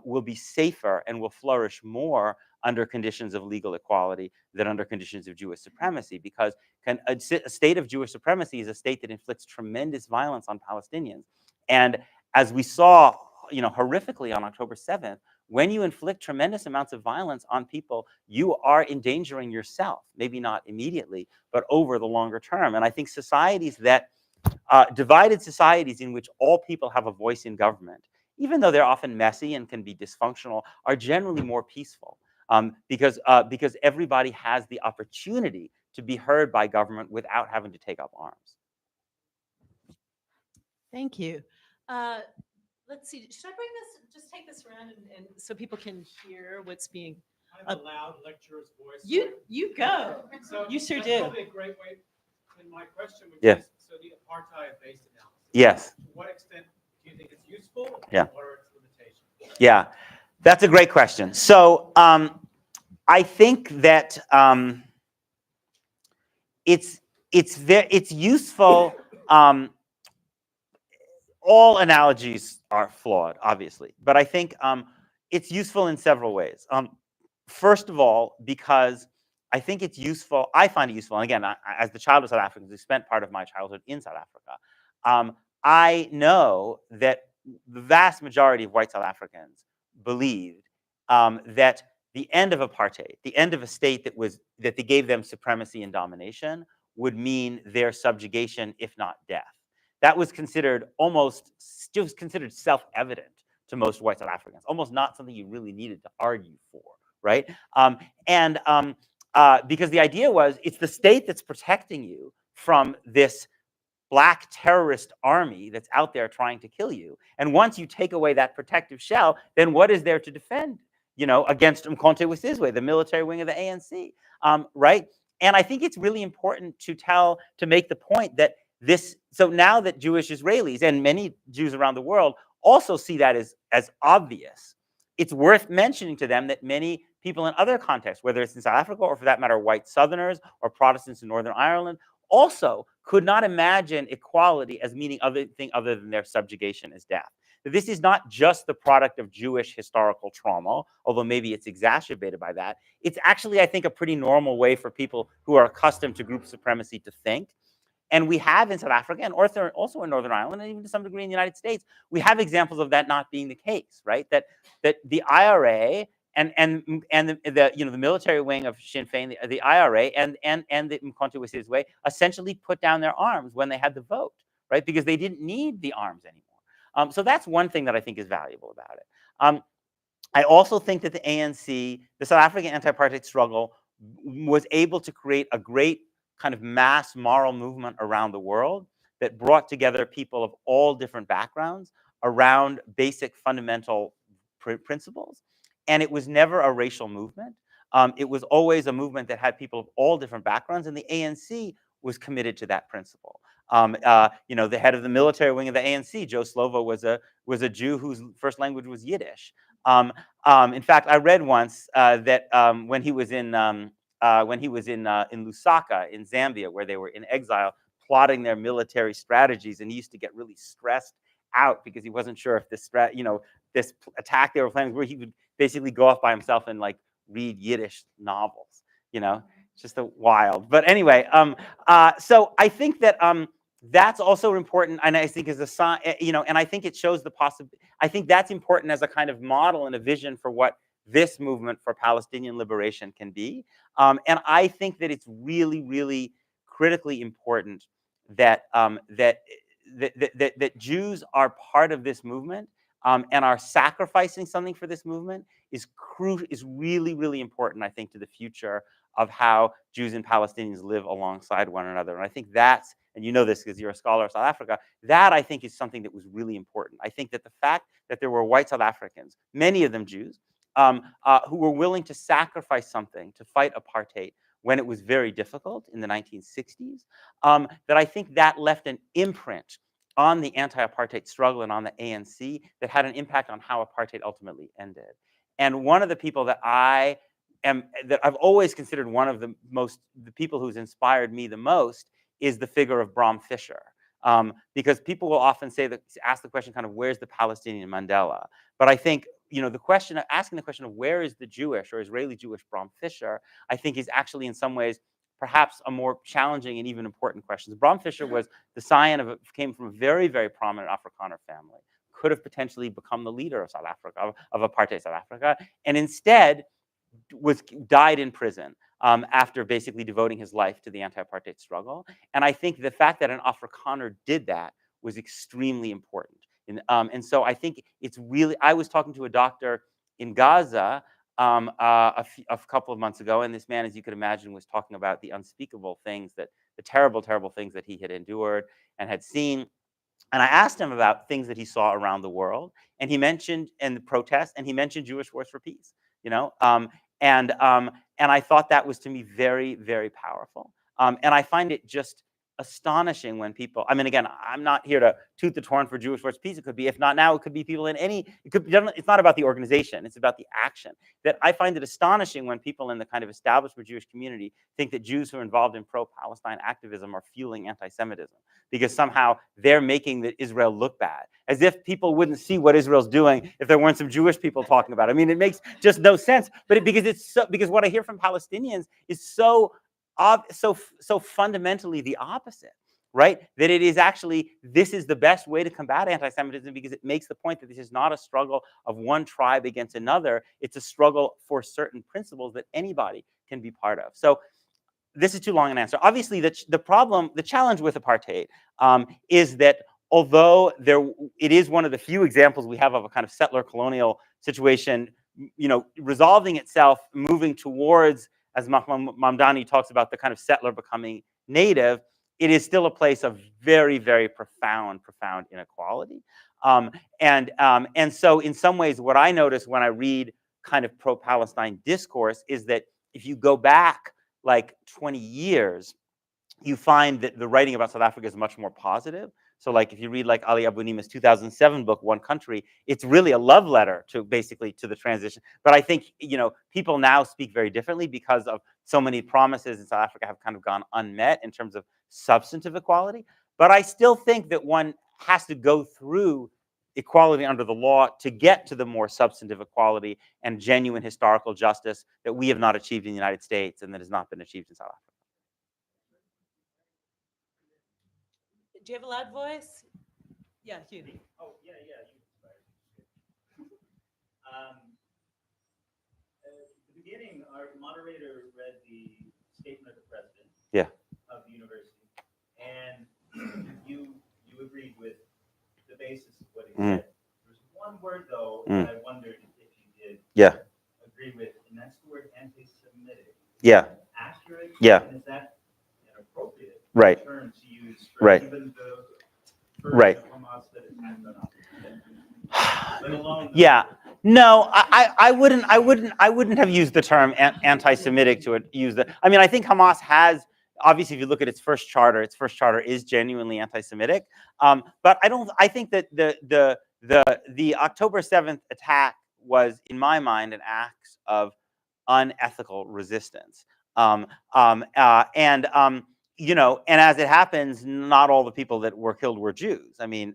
will be safer, and will flourish more under conditions of legal equality than under conditions of Jewish supremacy, because a state of Jewish supremacy is a state that inflicts tremendous violence on Palestinians. And as we saw, horrifically on October 7th, when you inflict tremendous amounts of violence on people, you are endangering yourself, maybe not immediately, but over the longer term. And I think societies that, divided societies in which all people have a voice in government, even though they're often messy and can be dysfunctional, are generally more peaceful. Because everybody has the opportunity to be heard by government without having to take up arms. Thank you. Let's see. Should I bring this? Just take this around and so people can hear what's being. I have a loud lecturer's voice. You go. So you sure that's do. Probably a great way. And my question would Yeah. be: so the apartheid-based analysis. Yes. To what extent do you think it's useful? Yeah. What are its limitations? Yeah, that's a great question. So I think that it's useful. All analogies are flawed, obviously, but I think it's useful in several ways. First of all, because I think it's useful. I find it useful. And again, as the child of South Africans who spent part of my childhood in South Africa, I know that the vast majority of white South Africans believed that the end of apartheid, the end of a state that they gave them supremacy and domination, would mean their subjugation, if not death. That was considered still considered self-evident to most white South Africans, almost not something you really needed to argue for, right? Because the idea was it's the state that's protecting you from this black terrorist army that's out there trying to kill you. And once you take away that protective shell, then what is there to defend, against Mkhonto we Sizwe, the military wing of the ANC, right? And I think it's really important to make the point that so now that Jewish Israelis and many Jews around the world also see that as obvious, it's worth mentioning to them that many people in other contexts, whether it's in South Africa or for that matter, white Southerners or Protestants in Northern Ireland, also could not imagine equality as meaning anything other than their subjugation as death. This is not just the product of Jewish historical trauma, although maybe it's exacerbated by that. It's actually, I think, a pretty normal way for people who are accustomed to group supremacy to think. And we have in South Africa and also in Northern Ireland and even to some degree in the United States, we have examples of that not being the case, right? That the IRA and the military wing of Sinn Féin, the IRA and the Mkhonto we Sizwe essentially put down their arms when they had the vote, right? Because they didn't need the arms anymore. So that's one thing that I think is valuable about it. I also think that the ANC, the South African anti-apartheid struggle, was able to create a great kind of mass moral movement around the world that brought together people of all different backgrounds around basic fundamental principles. And it was never a racial movement. It was always a movement that had people of all different backgrounds, and the ANC was committed to that principle. The head of the military wing of the ANC, Joe Slovo, was a Jew whose first language was Yiddish. In fact, I read once that when he was in Lusaka in Zambia, where they were in exile, plotting their military strategies, and he used to get really stressed out because he wasn't sure if this attack they were planning, where he would basically go off by himself and like read Yiddish novels. It's just a wild. But anyway, so I think that that's also important, and I think as a sign, and I think it shows the possibility. I think that's important as a kind of model and a vision for what this movement for Palestinian liberation can be. And I think that it's really, really critically important that that Jews are part of this movement and are sacrificing something for this movement is really, really important, I think, to the future of how Jews and Palestinians live alongside one another. And I think that's, and you know this because you're a scholar of South Africa, that I think is something that was really important. I think that the fact that there were white South Africans, many of them Jews, who were willing to sacrifice something to fight apartheid when it was very difficult in the 1960s, that I think that left an imprint on the anti-apartheid struggle and on the ANC that had an impact on how apartheid ultimately ended. And one of the people that that I've always considered one of the people who's inspired me the most is the figure of Bram Fischer. Because people will often ask the question kind of, where's the Palestinian Mandela? But I think, asking the question of where is the Jewish or Israeli Jewish Bram Fischer, I think is actually in some ways perhaps a more challenging and even important question. Bram Fischer was the scion came from a very, very prominent Afrikaner family, could have potentially become the leader of South Africa, of apartheid South Africa, and instead died in prison after basically devoting his life to the anti-apartheid struggle. And I think the fact that an Afrikaner did that was extremely important. And so I think it's really, I was talking to a doctor in Gaza a couple of months ago, and this man, as you could imagine, was talking about the unspeakable things, the terrible, terrible things that he had endured and had seen. And I asked him about things that he saw around the world, and he mentioned the protests, and he mentioned Jewish Voice for Peace. And I thought that was to me very, very powerful. And I find it just astonishing when people, I mean, again, I'm not here to toot the horn for Jewish Voice for Peace. It could be, if not now, it could be people in any, it's not about the organization, it's about the action. That I find it astonishing when people in the kind of establishment Jewish community think that Jews who are involved in pro-Palestine activism are fueling anti-Semitism, because somehow they're making Israel look bad, as if people wouldn't see what Israel's doing if there weren't some Jewish people talking about it. I mean, it makes just no sense. But because what I hear from Palestinians is so fundamentally the opposite, right? That it is actually, this is the best way to combat anti-Semitism, because it makes the point that this is not a struggle of one tribe against another. It's a struggle for certain principles that anybody can be part of. So this is too long an answer. Obviously, the challenge with apartheid is that although it is one of the few examples we have of a kind of settler colonial situation, resolving itself, moving towards, as Mamdani talks about, the kind of settler becoming native, it is still a place of very, very profound inequality. And so in some ways, what I notice when I read kind of pro-Palestine discourse is that if you go back like 20 years, you find that the writing about South Africa is much more positive. So like if you read like Ali Abu Nima's 2007 book, One Country, it's really a love letter to the transition. But I think, people now speak very differently because of so many promises in South Africa have kind of gone unmet in terms of substantive equality. But I still think that one has to go through equality under the law to get to the more substantive equality and genuine historical justice that we have not achieved in the United States and that has not been achieved in South Africa. Do you have a loud voice? Yeah, you. Oh, yeah. At the beginning, our moderator read the statement of the president of the university, and you agreed with the basis of what he said. There's one word, though, that I wondered if you did agree with, and that's the word anti-Semitic. Is that accurate? And is that an appropriate term to use for even the first Hamas that attacked on us? Let alone No, I wouldn't have used the term anti-Semitic to use the. I mean, I think Hamas has, obviously, if you look at its first charter is genuinely anti-Semitic. But I think that the October 7th attack was, in my mind, an act of unethical resistance. And as it happens, not all the people that were killed were Jews. I mean,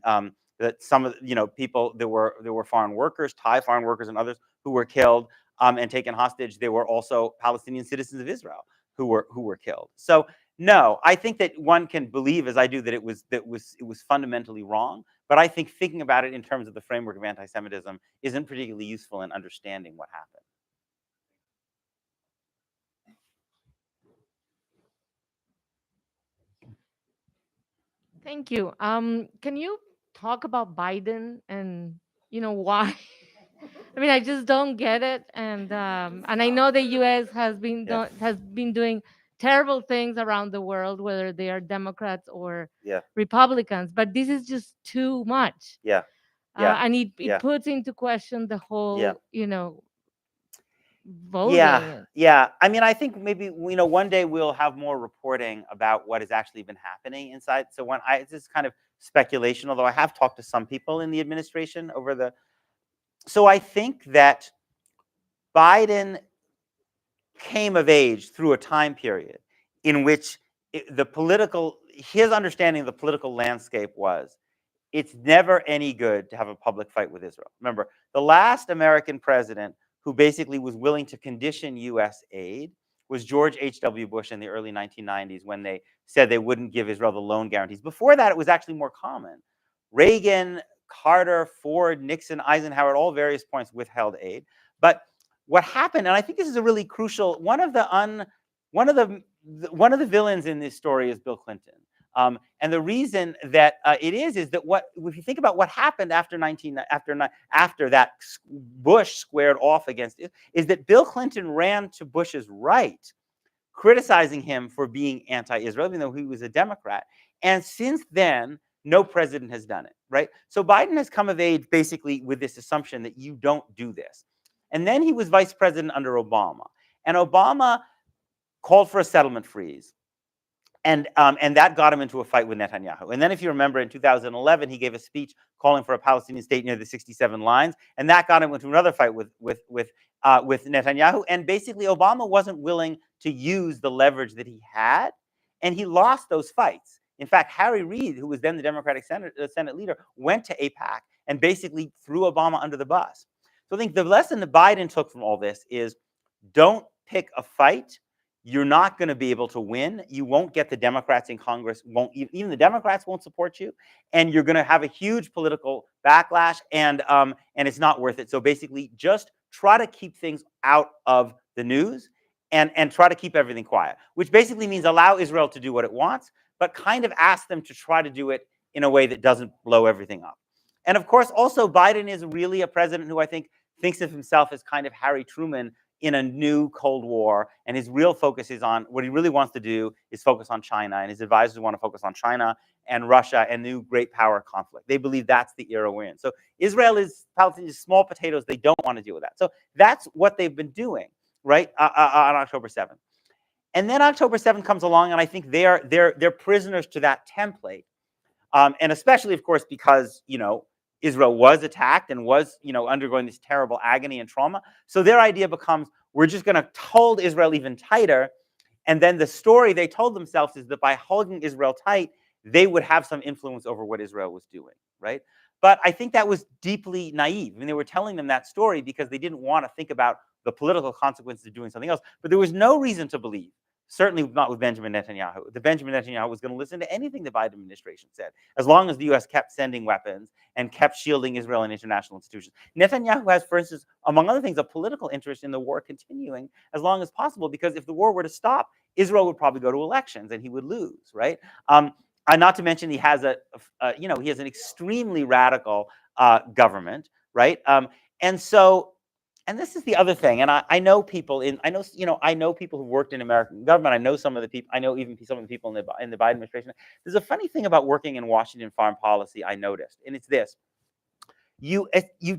that some of people, there were foreign workers, Thai foreign workers, and others who were killed and taken hostage. There were also Palestinian citizens of Israel who were killed. So no, I think that one can believe, as I do, that it was fundamentally wrong. But I think thinking about it in terms of the framework of anti-Semitism isn't particularly useful in understanding what happened. Thank you. Can you talk about Biden and why? I mean, I just don't get it, and I know the U.S. Yeah. has been doing terrible things around the world, whether they are Democrats or Yeah. Republicans, but this is just too much. Yeah. Yeah. And it Yeah. puts into question the Yeah. whole, Yeah, voting. yeah. I mean, I think maybe one day we'll have more reporting about what has actually been happening inside. So this is kind of speculation, although I have talked to some people in the administration over the. So I think that Biden came of age through a time period in which his understanding of the political landscape was it's never any good to have a public fight with Israel. Remember, the last American president who basically was willing to condition US aid was George H.W. Bush in the early 1990s when they said they wouldn't give Israel the loan guarantees. Before that, it was actually more common. Reagan, Carter, Ford, Nixon, Eisenhower, at all various points withheld aid. But what happened, and I think this is a really crucial one of the villains in this story is Bill Clinton. And the reason that it is that if you think about what happened after that Bush squared off against it, is that Bill Clinton ran to Bush's right, criticizing him for being anti-Israel, even though he was a Democrat. And since then, no president has done it, right? So Biden has come of age basically with this assumption that you don't do this. And then he was vice president under Obama. And Obama called for a settlement freeze. And that got him into a fight with Netanyahu. And then if you remember, in 2011, he gave a speech calling for a Palestinian state near the 67 lines. And that got him into another fight with Netanyahu. And basically, Obama wasn't willing to use the leverage that he had. And he lost those fights. In fact, Harry Reid, who was then the Democratic Senate leader, went to AIPAC and basically threw Obama under the bus. So I think the lesson that Biden took from all this is don't pick a fight. You're not going to be able to win. You won't get the Democrats in Congress. Even the Democrats won't support you, and you're going to have a huge political backlash, and it's not worth it. So basically, just try to keep things out of the news, and try to keep everything quiet. Which basically means allow Israel to do what it wants, but kind of ask them to try to do it in a way that doesn't blow everything up. And of course, also Biden is really a president who I think thinks of himself as kind of Harry Truman in a new Cold War, and his real focus is on what he really wants to do is focus on China, and his advisors want to focus on China and Russia and new great power conflict. They believe that's the era we're in. So Israel is Palestinians small potatoes. They don't want to deal with that. So that's what they've been doing, right, on October 7th. And then October 7th comes along, and I think they're prisoners to that template, and especially, of course, because Israel was attacked and was, undergoing this terrible agony and trauma. So their idea becomes, we're just going to hold Israel even tighter. And then the story they told themselves is that by holding Israel tight, they would have some influence over what Israel was doing, right? But I think that was deeply naive. I mean, they were telling them that story because they didn't want to think about the political consequences of doing something else. But there was no reason to believe, certainly not with Benjamin Netanyahu, that Benjamin Netanyahu was going to listen to anything the Biden administration said, as long as the U.S. kept sending weapons and kept shielding Israel and international institutions. Netanyahu has, for instance, among other things, a political interest in the war continuing as long as possible, because if the war were to stop, Israel would probably go to elections and he would lose, right? And not to mention he has he has an extremely radical government, right? And this is the other thing, and I know people I know people who worked in American government. I know some of the people. I know even some of the people in the Biden administration. There's a funny thing about working in Washington foreign policy I noticed, and it's this: you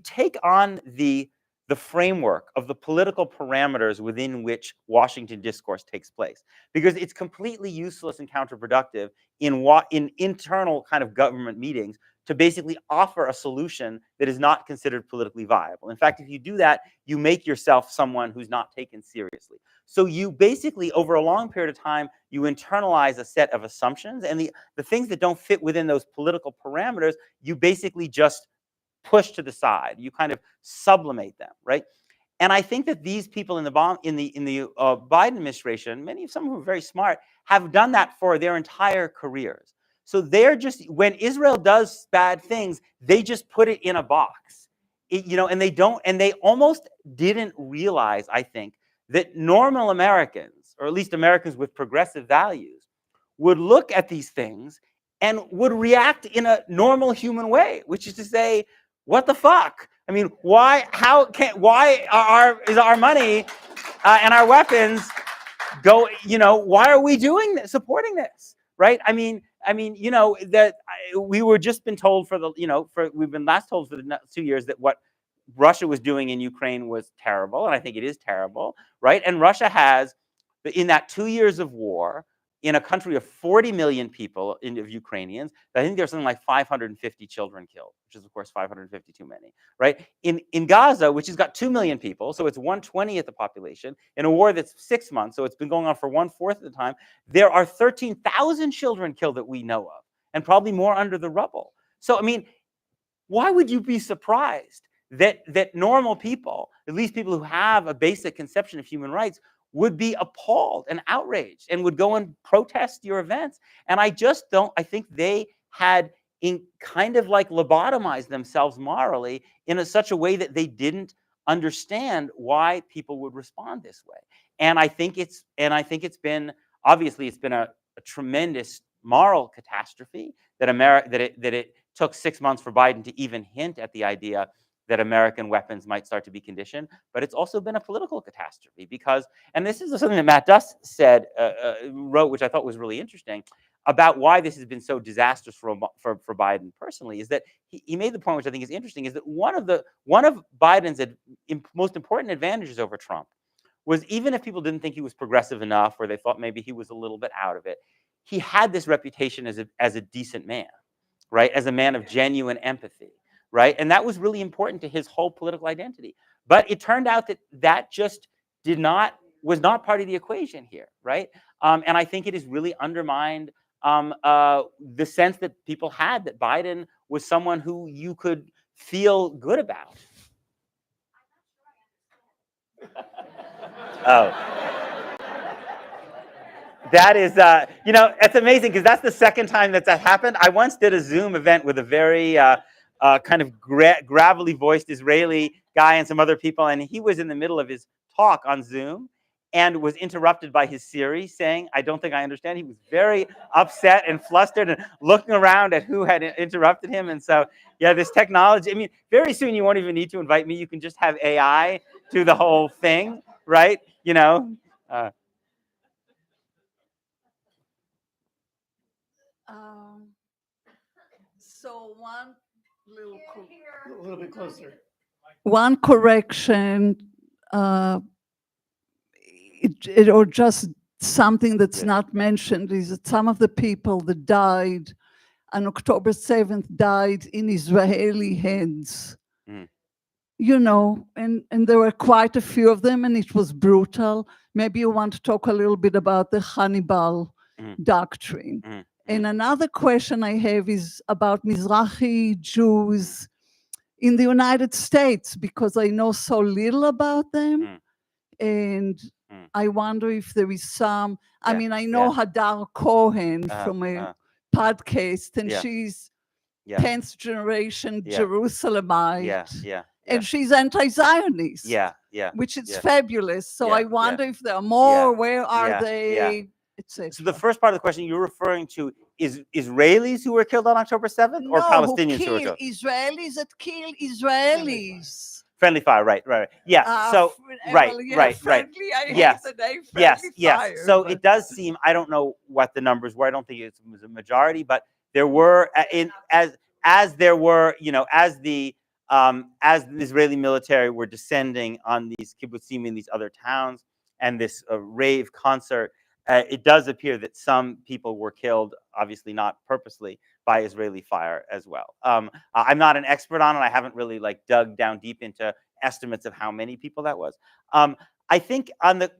take on the framework of the political parameters within which Washington discourse takes place, because it's completely useless and counterproductive in internal kind of government meetings to basically offer a solution that is not considered politically viable. In fact, if you do that, you make yourself someone who's not taken seriously. So you basically, over a long period of time, you internalize a set of assumptions, and the things that don't fit within those political parameters, you basically just push to the side. You kind of sublimate them, right? And I think that these people in the Biden administration, some of them are very smart, have done that for their entire careers. So they're just, when Israel does bad things, they just put it in a box, and they almost didn't realize, I think, that normal Americans, or at least Americans with progressive values, would look at these things and would react in a normal human way, which is to say, what the fuck? I mean, why is our money and our weapons go, why are we doing this, supporting this, right? I mean, that we were just been told we've been last told for the 2 years that what Russia was doing in Ukraine was terrible, and I think it is terrible, right? And Russia has, in that 2 years of war, in a country of 40 million people, of Ukrainians, I think there's something like 550 children killed, which is, of course, 550 too many, right? In Gaza, which has got 2 million people, so it's 1/20th the population, in a war that's 6 months, so it's been going on for 1/4 of the time, there are 13,000 children killed that we know of, and probably more under the rubble. So, I mean, why would you be surprised that normal people, at least people who have a basic conception of human rights, would be appalled and outraged and would go and protest your events? And I think they had kind of like lobotomized themselves morally in such a way that they didn't understand why people would respond this way. And I think it's been, obviously it's been a tremendous moral catastrophe that it took 6 months for Biden to even hint at the idea that American weapons might start to be conditioned, but it's also been a political catastrophe because, and this is something that Matt Duss wrote, which I thought was really interesting, about why this has been so disastrous for Biden personally, is that he made the point, which I think is interesting, is that one of Biden's most important advantages over Trump was, even if people didn't think he was progressive enough, or they thought maybe he was a little bit out of it, he had this reputation as a decent man, right? As a man of genuine empathy, right? And that was really important to his whole political identity. But it turned out that just was not part of the equation here, right? And I think it has really undermined the sense that people had that Biden was someone who you could feel good about. Oh. That is, it's amazing because that's the second time that's happened. I once did a Zoom event with a very kind of gravelly voiced Israeli guy and some other people, and he was in the middle of his talk on Zoom and was interrupted by his Siri saying, "I don't think I understand." He was very upset and flustered and looking around at who had interrupted him. And so, yeah, this technology, I mean, very soon you won't even need to invite me. You can just have AI do the whole thing, right? So one A little bit closer. one correction, or just something that's not mentioned, is that some of the people that died on October 7th died in Israeli hands. Mm. And there were quite a few of them, and it was brutal. Maybe you want to talk a little bit about the Hannibal doctrine. Mm. And another question I have is about Mizrahi Jews in the United States, because I know so little about them. And I wonder if there is some, I mean, I know Hadar Cohen from a podcast, and she's 10th generation Jerusalemite. And she's anti-Zionist. Which is fabulous. So I wonder if there are more, where are they, etc. So the first part of the question you're referring to is Israelis who were killed on October 7th, or Palestinians who were killed? Israelis that kill Israelis. Friendly fire, right. Yeah. Friendly, I hate the name friendly fire. So it does seem, I don't know what the numbers were. I don't think it was a majority, but there were as the Israeli military were descending on these kibbutzim in these other towns, and this rave concert, it does appear that some people were killed, obviously not purposely, by Israeli fire as well. I'm not an expert on it. I haven't really dug down deep into estimates of how many people that was. I think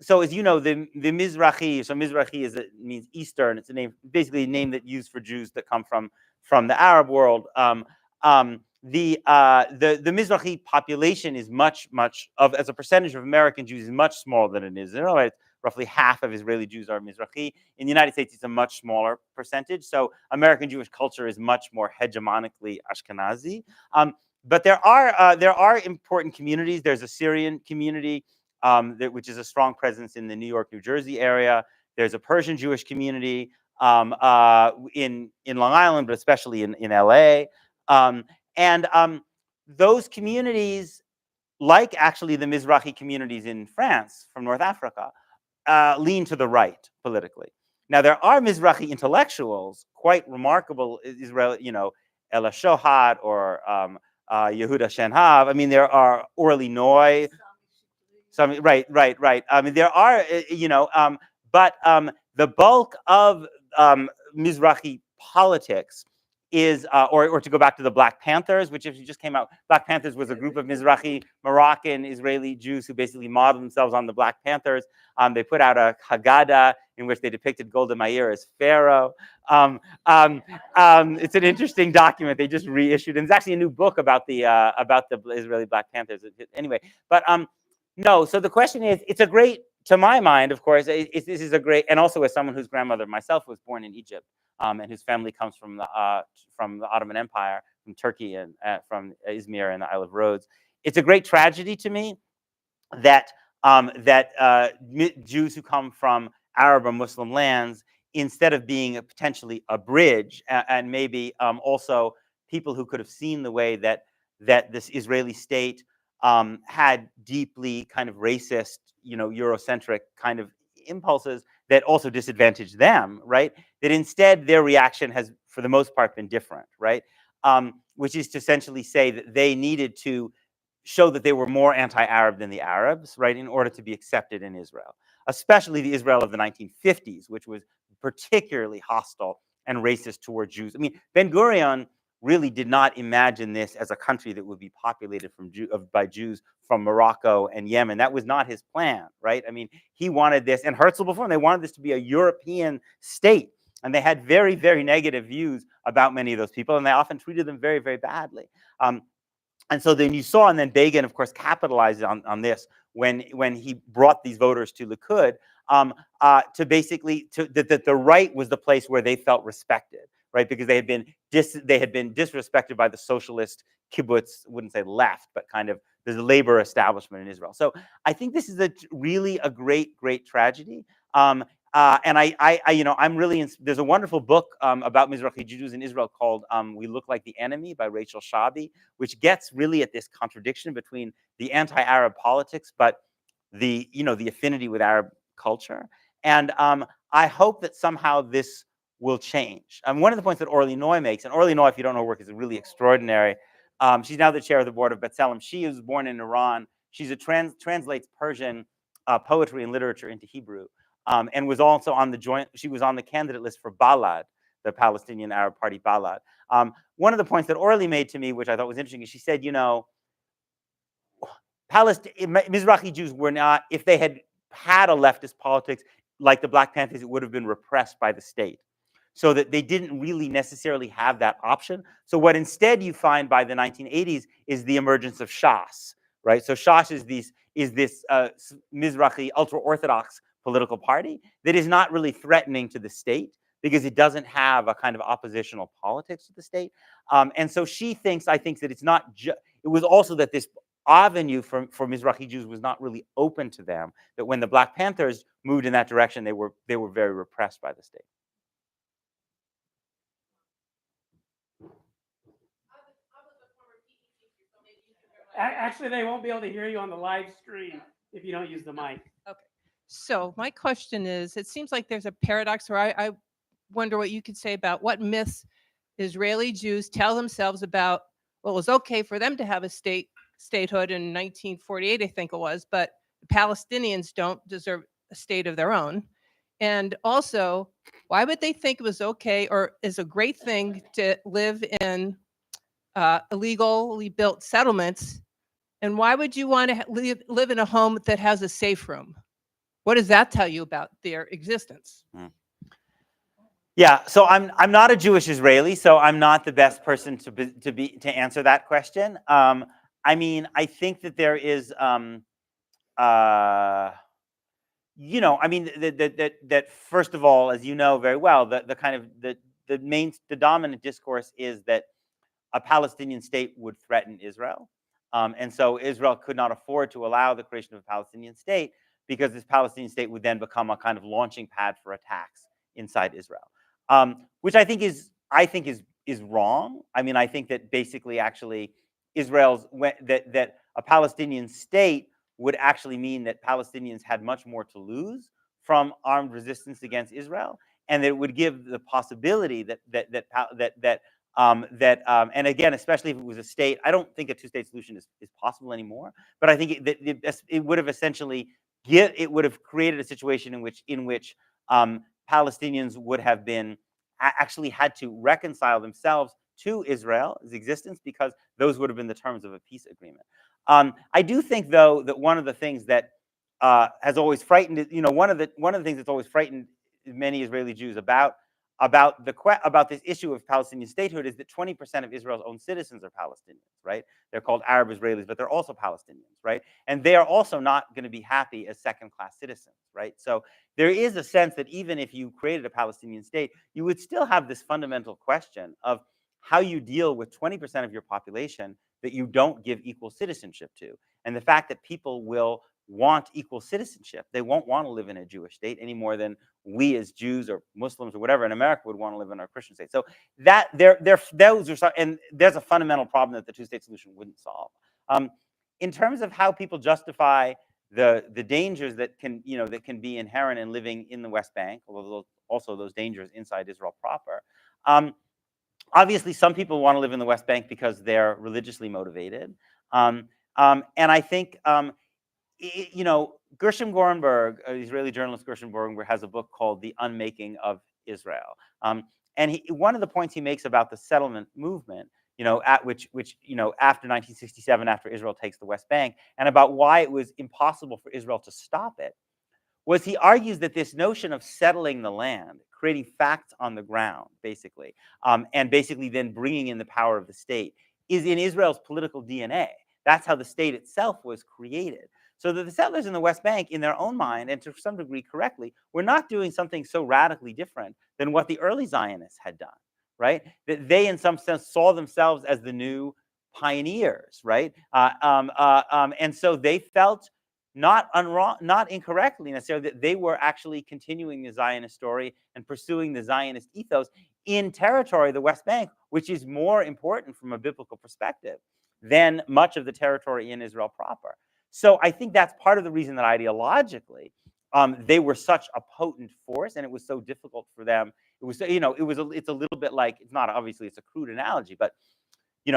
so as you know, the Mizrahi, so Mizrahi means Eastern. It's a name, basically a name that's used for Jews that come from the Arab world. The Mizrahi population is much as a percentage of American Jews is much smaller than it is. It's roughly half of Israeli Jews are Mizrahi. In the United States, it's a much smaller percentage. So American Jewish culture is much more hegemonically Ashkenazi. But there are important communities. There's a Syrian community, which is a strong presence in the New York, New Jersey area. There's a Persian Jewish community. in Long Island, but especially in LA. Those communities, like actually the Mizrahi communities in France from North Africa, lean to the right politically. Now, there are Mizrahi intellectuals, quite remarkable Israeli, Ella Shohat or Yehuda Shenhav. I mean, there are Orly Noy. Right. I mean, there are, but the bulk of Mizrahi politics is, or to go back to the Black Panthers, which if you just came out, Black Panthers was a group of Mizrahi, Moroccan, Israeli Jews who basically modeled themselves on the Black Panthers. They put out a Haggadah in which they depicted Golda Meir as Pharaoh. It's an interesting document they just reissued, and it's actually a new book about the Israeli Black Panthers. Anyway, but no. So the question is, it's a great, to my mind, of course, this is a great, and also as someone whose grandmother myself was born in Egypt, and whose family comes from the Ottoman Empire, from Turkey and from Izmir and the Isle of Rhodes. It's a great tragedy to me that Jews who come from Arab or Muslim lands, instead of being potentially a bridge, and maybe also people who could have seen the way that this Israeli state had deeply kind of racist, Eurocentric kind of impulses that also disadvantaged them, right? That instead their reaction has, for the most part, been different, right? Which is to essentially say that they needed to show that they were more anti-Arab than the Arabs, right, in order to be accepted in Israel, especially the Israel of the 1950s, which was particularly hostile and racist toward Jews. I mean, Ben-Gurion really did not imagine this as a country that would be populated by Jews from Morocco and Yemen. That was not his plan, right? I mean, he wanted this, and Herzl before him, they wanted this to be a European state. And they had very, very negative views about many of those people, and they often treated them very, very badly. And so then you saw, and then Begin, of course, capitalized on this when he brought these voters to Likud, to basically that the right was the place where they felt respected, right? Because they had been disrespected by the socialist kibbutz, wouldn't say left, but kind of the labor establishment in Israel. So I think this is really a great, great tragedy. And I'm really, there's a wonderful book about Mizrahi Jews in Israel called We Look Like the Enemy by Rachel Shabi, which gets really at this contradiction between the anti-Arab politics, but the affinity with Arab culture. And I hope that somehow this will change. One of the points that Orly Noy makes, and Orly Noy, if you don't know her work, is really extraordinary. She's now the chair of the board of B'Tselem. She was born in Iran. She's translates Persian poetry and literature into Hebrew. And was also on she was on the candidate list for Balad, the Palestinian Arab party Balad. One of the points that Orly made to me, which I thought was interesting, is she said, Mizrahi Jews were not, if they had a leftist politics like the Black Panthers, it would have been repressed by the state. So that they didn't really necessarily have that option. So what instead you find by the 1980s is the emergence of Shas, right? So Shas is this Mizrahi ultra-Orthodox political party that is not really threatening to the state because it doesn't have a kind of oppositional politics to the state. And so she thinks, I think that it's not it was also that this avenue for Mizrahi Jews was not really open to them, that when the Black Panthers moved in that direction, they were very repressed by the state. Actually, they won't be able to hear you on the live stream if you don't use the mic. Okay. So my question is, it seems like there's a paradox where I wonder what you could say about what myths Israeli Jews tell themselves about, well, it was okay for them to have a statehood in 1948, I think it was, but the Palestinians don't deserve a state of their own. And also, why would they think it was okay or is a great thing to live in illegally built settlements? And why would you want to live in a home that has a safe room? What does that tell you about their existence? Yeah, so I'm not a Jewish Israeli, so I'm not the best person to answer that question. I mean, I think that there is, I mean, that first of all, as you know very well, the dominant discourse is that a Palestinian state would threaten Israel. And so Israel could not afford to allow the creation of a Palestinian state because this Palestinian state would then become a kind of launching pad for attacks inside Israel. which I think is wrong. I mean, I think that basically, actually, that a Palestinian state would actually mean that Palestinians had much more to lose from armed resistance against Israel, and that it would give the possibility and again, especially if it was a state, I don't think a two-state solution is possible anymore. But I think it would have essentially it would have created a situation in which Palestinians would have been actually had to reconcile themselves to Israel's existence, because those would have been the terms of a peace agreement. I do think, though, that one of the things that has always frightened, one of the things that's always frightened many Israeli Jews about this issue of Palestinian statehood is that 20% of Israel's own citizens are Palestinians, right? They're called Arab Israelis, but they're also Palestinians, right? And they are also not going to be happy as second-class citizens, right? So there is a sense that even if you created a Palestinian state, you would still have this fundamental question of how you deal with 20% of your population that you don't give equal citizenship to. And the fact that people will want equal citizenship. They won't want to live in a Jewish state any more than we as Jews or Muslims or whatever in America would want to live in our Christian state. So that those are, and there's a fundamental problem that the two-state solution wouldn't solve. In terms of how people justify the dangers that can be inherent in living in the West Bank, although also those dangers inside Israel proper. Obviously, some people want to live in the West Bank because they're religiously motivated, and I think. Gershom Gorenberg, Israeli journalist Gershom Gorenberg, has a book called The Unmaking of Israel. And one of the points he makes about the settlement movement, after 1967, after Israel takes the West Bank, and about why it was impossible for Israel to stop it, was he argues that this notion of settling the land, creating facts on the ground, basically, and basically then bringing in the power of the state, is in Israel's political DNA. That's how the state itself was created. So that the settlers in the West Bank, in their own mind, and to some degree correctly, were not doing something so radically different than what the early Zionists had done, right? That they, in some sense, saw themselves as the new pioneers, right? And so they felt not incorrectly necessarily that they were actually continuing the Zionist story and pursuing the Zionist ethos in territory, the West Bank, which is more important from a biblical perspective than much of the territory in Israel proper. So I think that's part of the reason that ideologically they were such a potent force, and it was so difficult for them. It was, it's a little bit like, it's not, obviously it's a crude analogy, but if you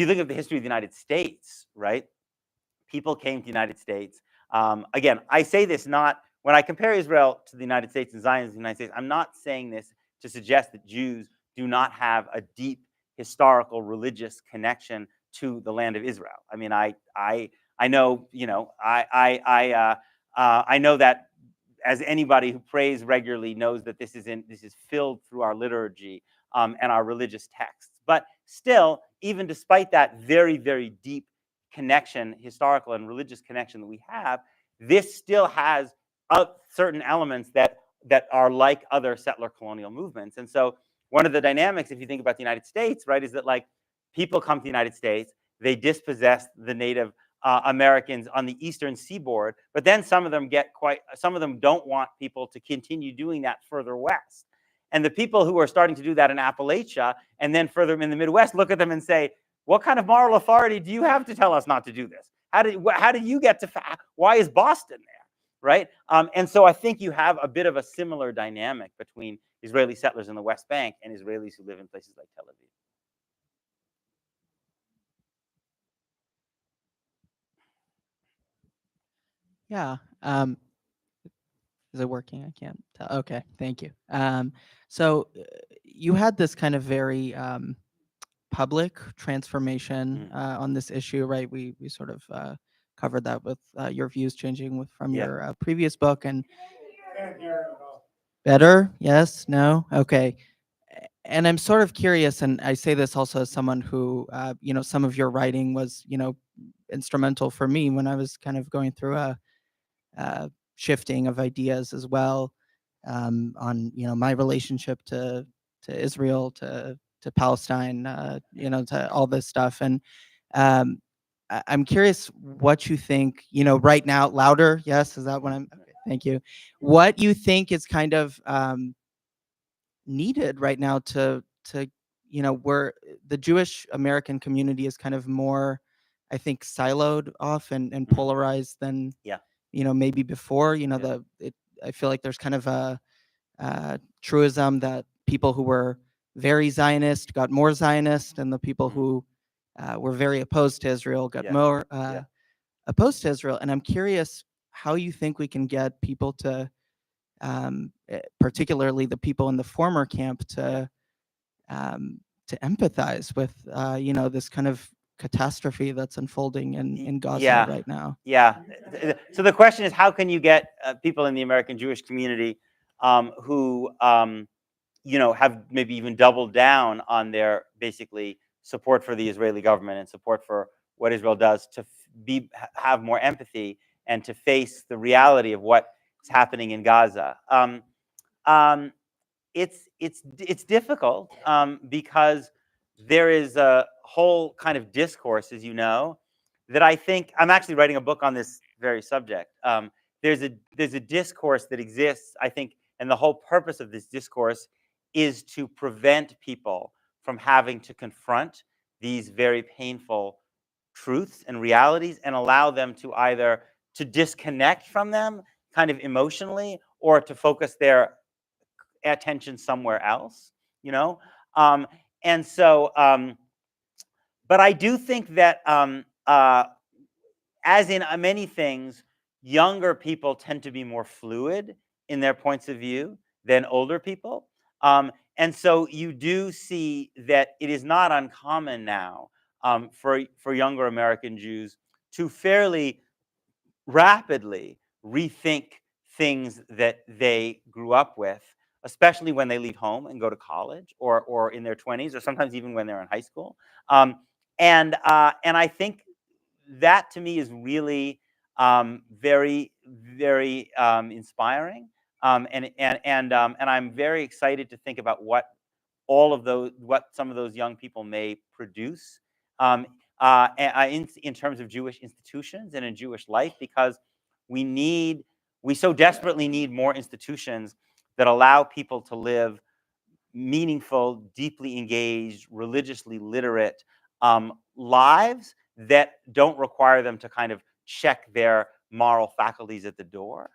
look at the history of the United States, right? People came to the United States. Again, I say this not when I compare Israel to the United States and Zionism to the United States. I'm not saying this to suggest that Jews do not have a deep historical religious connection to the land of Israel. I mean, I know, I know that as anybody who prays regularly knows that this is filled through our liturgy and our religious texts. But still, even despite that very, very deep connection, historical and religious connection that we have, this still has certain elements that are like other settler colonial movements. And so one of the dynamics, if you think about the United States, right, is that like people come to the United States, they dispossess the Native Americans on the eastern seaboard, but then some of them don't want people to continue doing that further west. And the people who are starting to do that in Appalachia and then further in the Midwest look at them and say, what kind of moral authority do you have to tell us not to do this? How do you get to, why is Boston there, right? And so I think you have a bit of a similar dynamic between Israeli settlers in the West Bank and Israelis who live in places like Tel Aviv. Yeah. Is it working? I can't tell. Okay, thank you. So you had this kind of very public transformation on this issue, right? We sort of covered that with your views changing from your previous book. And better? Yes? No? Okay. And I'm sort of curious, and I say this also as someone who, some of your writing was, instrumental for me when I was kind of going through a shifting of ideas as well, on my relationship to Israel, to Palestine, to all this stuff. And I'm curious what you think, right now. Louder? Yes, is that what I'm? Okay, thank you. What you think is kind of needed right now to where the Jewish American community is kind of more, I think, siloed off and polarized than Yeah. maybe before. I feel like there's kind of a truism that people who were very Zionist got more Zionist, and the people who were very opposed to Israel got more opposed to Israel. And I'm curious how you think we can get people to, particularly the people in the former camp, to empathize with this kind of catastrophe that's unfolding in Gaza right now. Yeah. So the question is, how can you get people in the American Jewish community who have maybe even doubled down on their basically support for the Israeli government and support for what Israel does to have more empathy and to face the reality of what is happening in Gaza? It's difficult because there is a whole kind of discourse, as you know, that I think I'm actually writing a book on this very subject. There's a discourse that exists, I think, and the whole purpose of this discourse is to prevent people from having to confront these very painful truths and realities and allow them to either to disconnect from them kind of emotionally or to focus their attention somewhere else, and so but I do think that as in many things, younger people tend to be more fluid in their points of view than older people, and so you do see that it is not uncommon now for younger American Jews to fairly rapidly rethink things that they grew up with, especially when they leave home and go to college, or in their 20s, or sometimes even when they're in high school. And I think that to me is really very, very inspiring. And I'm very excited to think about what some of those young people may produce in terms of Jewish institutions and in Jewish life, because we so desperately need more institutions that allow people to live meaningful, deeply engaged, religiously literate lives that don't require them to kind of check their moral faculties at the door,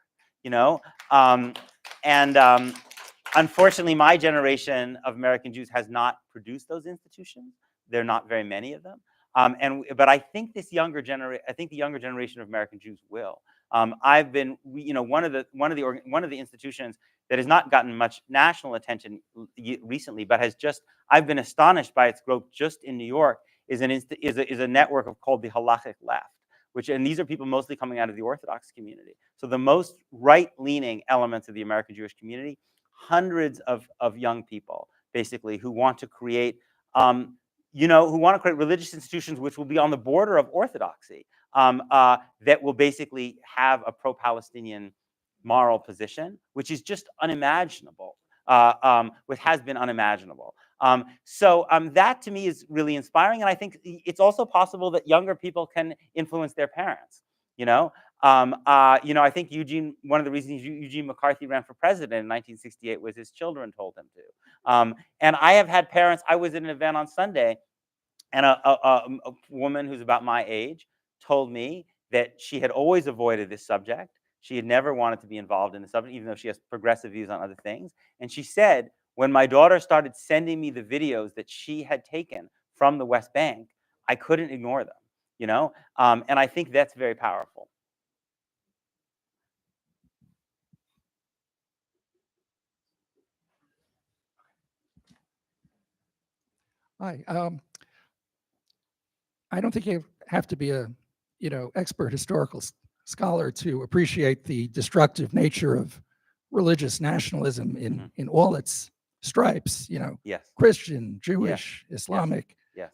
unfortunately, my generation of American Jews has not produced those institutions. There are not very many of them. But I think the younger generation of American Jews will. I've been, one of the institutions that has not gotten much national attention recently, but I've been astonished by its growth just in New York, is a network called the Halachic Left, and these are people mostly coming out of the Orthodox community. So the most right-leaning elements of the American Jewish community, hundreds of young people, basically, who want to create religious institutions which will be on the border of orthodoxy, that will basically have a pro-Palestinian moral position, which is just unimaginable, which has been unimaginable. So that to me is really inspiring, and I think it's also possible that younger people can influence their parents. I think one of the reasons Eugene McCarthy ran for president in 1968 was his children told him to. And I have had parents. I was at an event on Sunday, and a woman who's about my age told me that she had always avoided this subject. She had never wanted to be involved in the subject, even though she has progressive views on other things. And she said, when my daughter started sending me the videos that she had taken from the West Bank, I couldn't ignore them, and I think that's very powerful. Hi. I don't think you have to be a expert historical scholar to appreciate the destructive nature of religious nationalism in all its stripes. Yes. Christian, Jewish, Islamic, yes,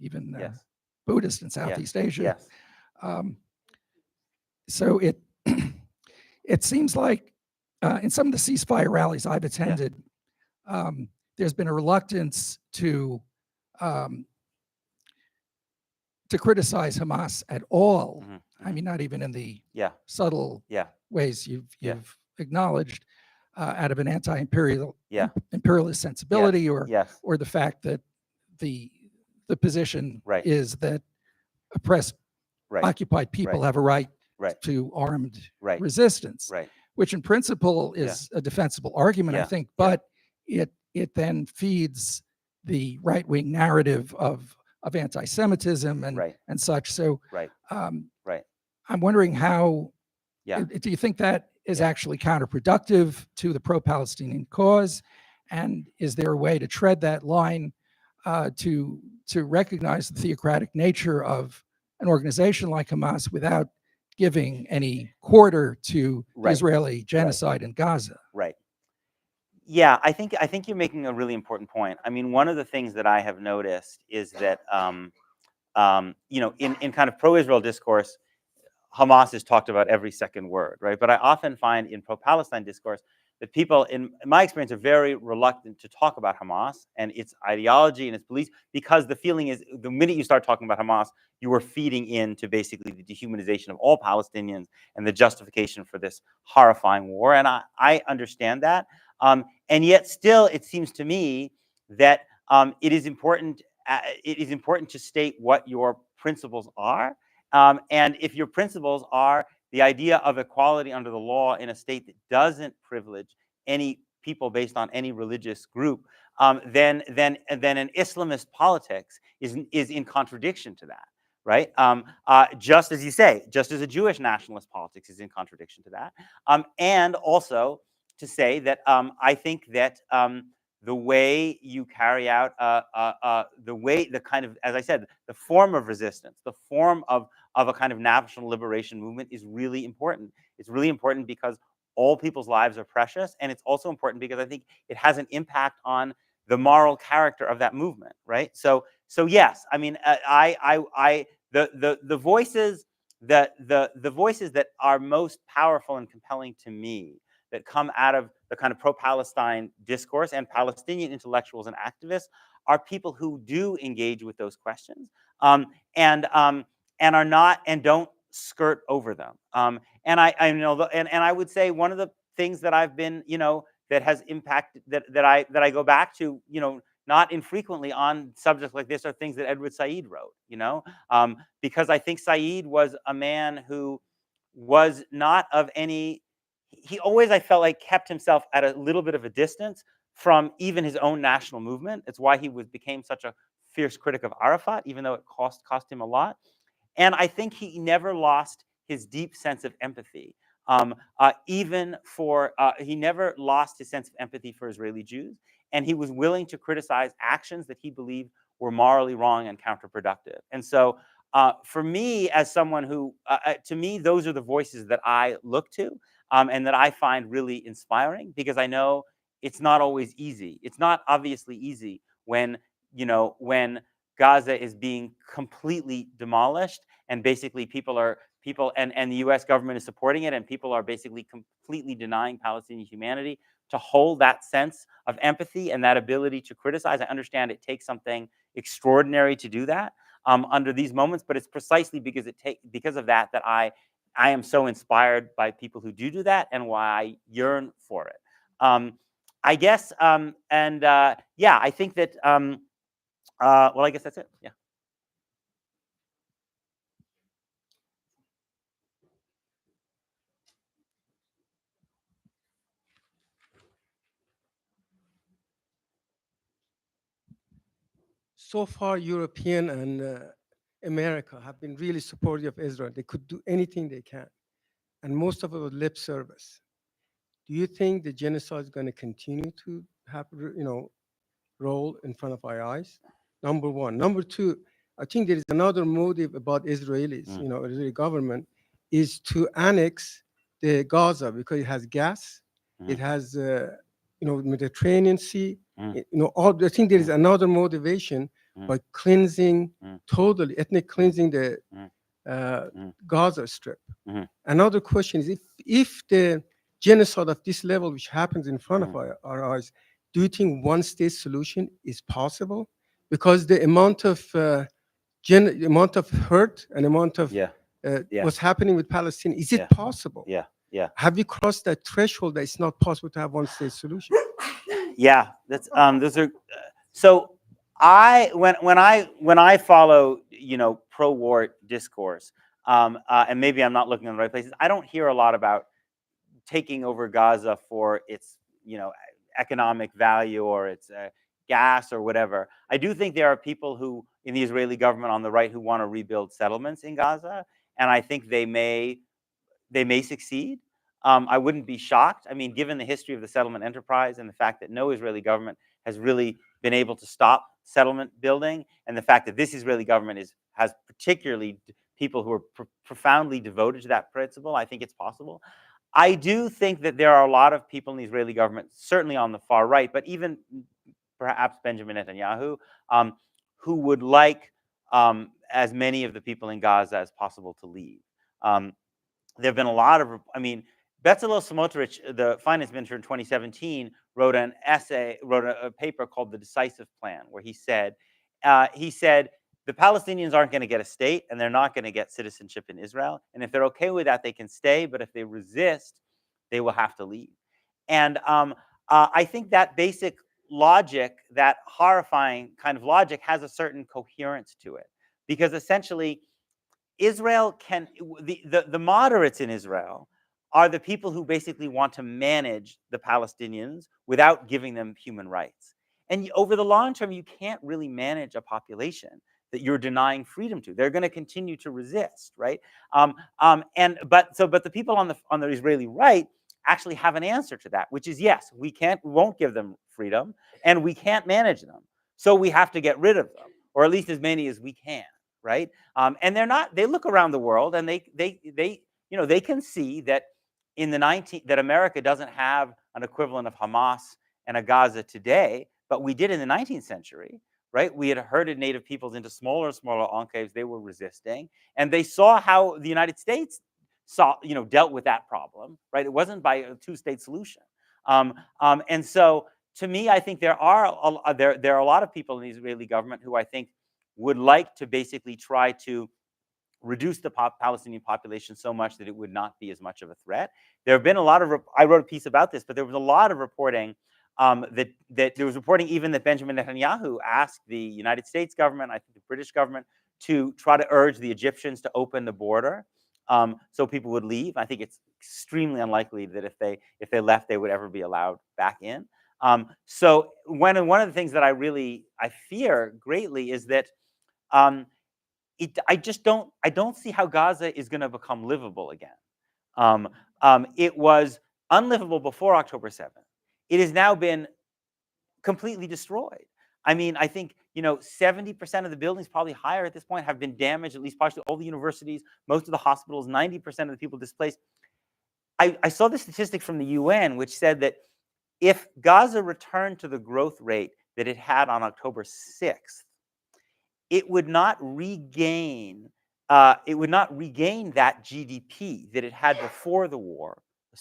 even yes, Buddhist in Southeast Asia. Yes. So it it seems like in some of the ceasefire rallies I've attended, there's been a reluctance to criticize Hamas at all. I mean, not even in the subtle ways you've acknowledged. out of an anti-imperial Yeah. imperialist sensibility, Yes. or the fact that the position Right. is that oppressed, Right. occupied people Right. have a right Right. to armed Right. resistance, Right. which in principle is a defensible argument, I Yeah. think, Yeah. but it then feeds the right-wing narrative of anti-Semitism Right. and such. So Right. Right. I'm wondering how, Yeah. do you think that is Yeah. actually counterproductive to the pro-Palestinian cause? And is there a way to tread that line to recognize the theocratic nature of an organization like Hamas without giving any quarter to the Right. Israeli genocide in Gaza? Right. Yeah, I think you're making a really important point. I mean, one of the things that I have noticed is that in kind of pro-Israel discourse, Hamas is talked about every second word, right? But I often find in pro-Palestine discourse that people, in my experience, are very reluctant to talk about Hamas and its ideology and its beliefs, because the feeling is the minute you start talking about Hamas, you are feeding into basically the dehumanization of all Palestinians and the justification for this horrifying war. And I understand that. And yet still, it seems to me that it is important to state what your principles are. And if your principles are the idea of equality under the law in a state that doesn't privilege any people based on any religious group, then an Islamist politics is in contradiction to that, right? Just as you say, just as a Jewish nationalist politics is in contradiction to that, and also to say that I think that the way you carry out the kind of, as I said, the form of resistance, the form of a kind of national liberation movement is really important. It's really important because all people's lives are precious, and it's also important because I think it has an impact on the moral character of that movement, right? So yes, I mean, the voices the voices that are most powerful and compelling to me, that come out of the kind of pro-Palestine discourse and Palestinian intellectuals and activists, are people who do engage with those questions, and are not, and don't skirt over them. And I know, and I would say one of the things that I've been, that has impacted, that I go back to, not infrequently on subjects like this, are things that Edward Said wrote, because I think Said was a man who was not of any, he always, I felt like, kept himself at a little bit of a distance from even his own national movement. It's why he became such a fierce critic of Arafat, even though it cost him a lot. And I think he never lost his deep sense of empathy. He never lost his sense of empathy for Israeli Jews, and he was willing to criticize actions that he believed were morally wrong and counterproductive. And so, for me, as someone who, to me, those are the voices that I look to, and that I find really inspiring, because I know it's not always easy. It's not obviously easy when Gaza is being completely demolished, and basically people and the US government is supporting it, and people are basically completely denying Palestinian humanity. To hold that sense of empathy and that ability to criticize, I understand it takes something extraordinary to do that under these moments, but it's precisely because of that I am so inspired by people who do that, and why I yearn for it. I guess, yeah, I think that, well, I guess that's it. Yeah. So far, European and America have been really supportive of Israel. They could do anything they can, and most of it was lip service. Do you think the genocide is going to continue to have, role in front of our eyes? Number one. Number two, I think there is another motive about Israelis, Israeli government, is to annex the Gaza, because it has gas, it has, Mediterranean Sea, I think there is another motivation by cleansing, totally ethnic cleansing the Gaza Strip. Another question is, if the genocide of this level, which happens in front of our eyes, do you think one-state solution is possible? Because the amount of hurt and amount of what's happening with Palestine, is it possible? Yeah. Yeah. Have you crossed that threshold that it's not possible to have one state solution? Yeah, that's those are so when I follow, you know, pro-war discourse, and maybe I'm not looking in the right places, I don't hear a lot about taking over Gaza for its, you know, economic value or its gas or whatever. I do think there are people who in the Israeli government on the right who want to rebuild settlements in Gaza, and I think they may succeed. I wouldn't be shocked. I mean, given the history of the settlement enterprise and the fact that no Israeli government has really been able to stop settlement building, and the fact that this Israeli government has particularly people who are profoundly devoted to that principle, I think it's possible. I do think that there are a lot of people in the Israeli government, certainly on the far right, but even perhaps Benjamin Netanyahu, who would like as many of the people in Gaza as possible to leave. There have been a lot of, I mean, Bezalel Smotrich, the finance minister in 2017, wrote a paper called The Decisive Plan, where he said the Palestinians aren't going to get a state and they're not going to get citizenship in Israel. And if they're okay with that, they can stay. But if they resist, they will have to leave. And I think that basic logic, that horrifying kind of logic, has a certain coherence to it. Because essentially, Israel can, the moderates in Israel are the people who basically want to manage the Palestinians without giving them human rights. And over the long term, you can't really manage a population that you're denying freedom to. They're going to continue to resist, right? But the people on the Israeli right actually have an answer to that, which is yes, we won't give them freedom, and we can't manage them, so we have to get rid of them, or at least as many as we can, right? And they look around the world and they can see that that America doesn't have an equivalent of Hamas and a Gaza today, but we did in the 19th century, right? We had herded native peoples into smaller and smaller enclaves. They were resisting, and they saw how the United States dealt with that problem, right? It wasn't by a two-state solution. And so, to me, I think there are a lot of people in the Israeli government who I think would like to basically try to reduce the Palestinian population so much that it would not be as much of a threat. There have been a lot of, I wrote a piece about this, but there was a lot of reporting that there was reporting even that Benjamin Netanyahu asked the United States government, I think the British government, to try to urge the Egyptians to open the border so people would leave. I think it's extremely unlikely that if they left, they would ever be allowed back in. So one of the things that I fear greatly is that I don't see how Gaza is going to become livable again. It was unlivable before October 7th. It has now been completely destroyed. I mean, I think 70% of the buildings, probably higher at this point, have been damaged. At least partially, all the universities, most of the hospitals, 90% of the people displaced. I saw the statistic from the UN, which said that if Gaza returned to the growth rate that it had on October 6th, it would not regain that GDP that it had before the war,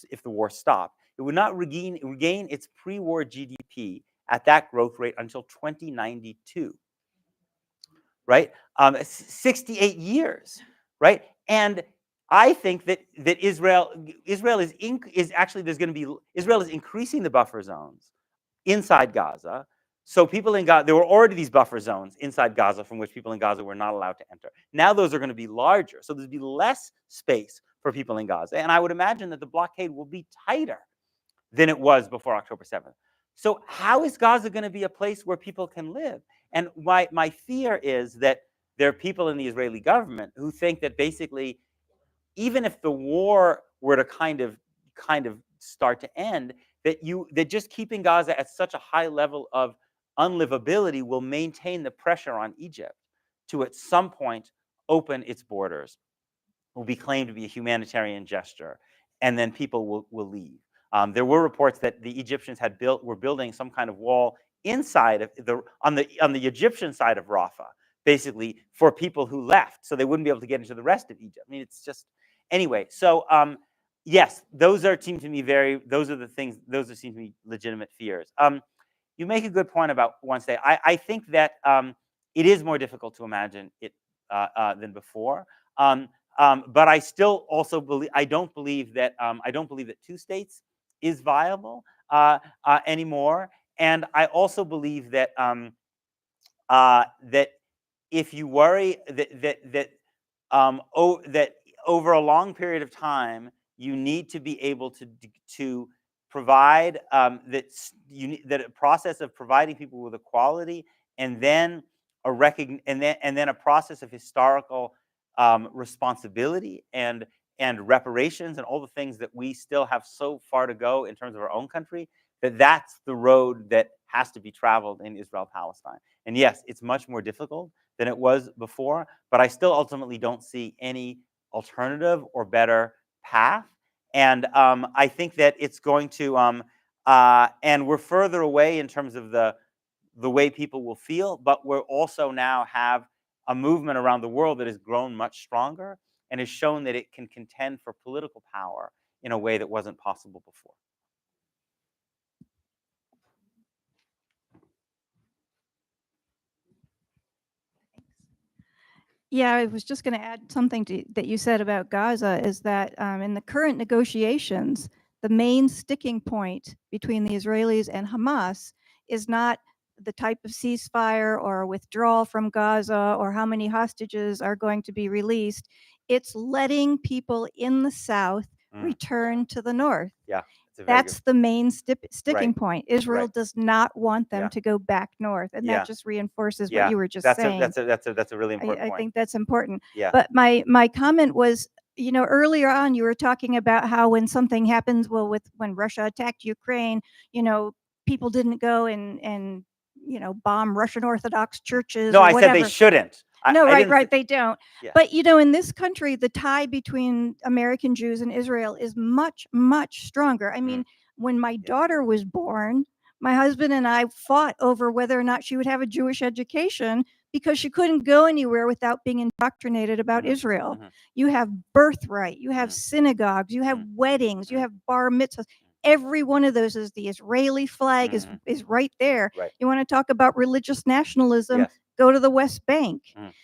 if the war stopped. It would not regain its pre-war GDP at that growth rate until 2092, right? 68 years, right? And I think that Israel is increasing the buffer zones inside Gaza. So people in Gaza, there were already these buffer zones inside Gaza from which people in Gaza were not allowed to enter. Now those are going to be larger. So there'll be less space for people in Gaza. And I would imagine that the blockade will be tighter than it was before October 7th. So how is Gaza going to be a place where people can live? And my fear is that there are people in the Israeli government who think that basically, even if the war were to kind of start to end, that just keeping Gaza at such a high level of unlivability will maintain the pressure on Egypt to at some point open its borders, will be claimed to be a humanitarian gesture, and then people will leave. There were reports that the Egyptians were building some kind of wall inside of on the Egyptian side of Rafah, basically for people who left, so they wouldn't be able to get into the rest of Egypt. I mean, it's just anyway. So yes, those seem to me legitimate fears. You make a good point about one state. I think that it is more difficult to imagine it than before. but I still also believe I don't believe that two states is viable anymore. And I also believe that that if you worry that over a long period of time, you need to be able to provide that a process of providing people with equality, and then and then a process of historical responsibility and reparations and all the things that we still have so far to go in terms of our own country, that's the road that has to be traveled in Israel-Palestine. And yes, it's much more difficult than it was before, but I still ultimately don't see any alternative or better path. And I think that it's going to, and we're further away in terms of the way people will feel, but we're also now have a movement around the world that has grown much stronger and has shown that it can contend for political power in a way that wasn't possible before. Yeah, I was just going to add something that you said about Gaza, is that in the current negotiations, the main sticking point between the Israelis and Hamas is not the type of ceasefire or withdrawal from Gaza or how many hostages are going to be released. It's letting people in the south return to the north. Yeah. That's the main sticking point. Israel Right. does not want them Yeah. to go back north, and Yeah. that just reinforces Yeah. what you were just That's saying. that's a really important I point. think that's important. Yeah. But my comment was, earlier on you were talking about how when something happens, when Russia attacked Ukraine, people didn't go and bomb Russian Orthodox churches No, or I whatever. said they shouldn't. No, I right, they don't. Yeah. But in this country, the tie between American Jews and Israel is much, much stronger. I mean, when my daughter was born, my husband and I fought over whether or not she would have a Jewish education because she couldn't go anywhere without being indoctrinated about Israel. You have birthright, you have synagogues, you have weddings, you have bar mitzvahs. Every one of those is the Israeli flag is right there. Right. You want to talk about religious nationalism? Yes. Go to the West Bank.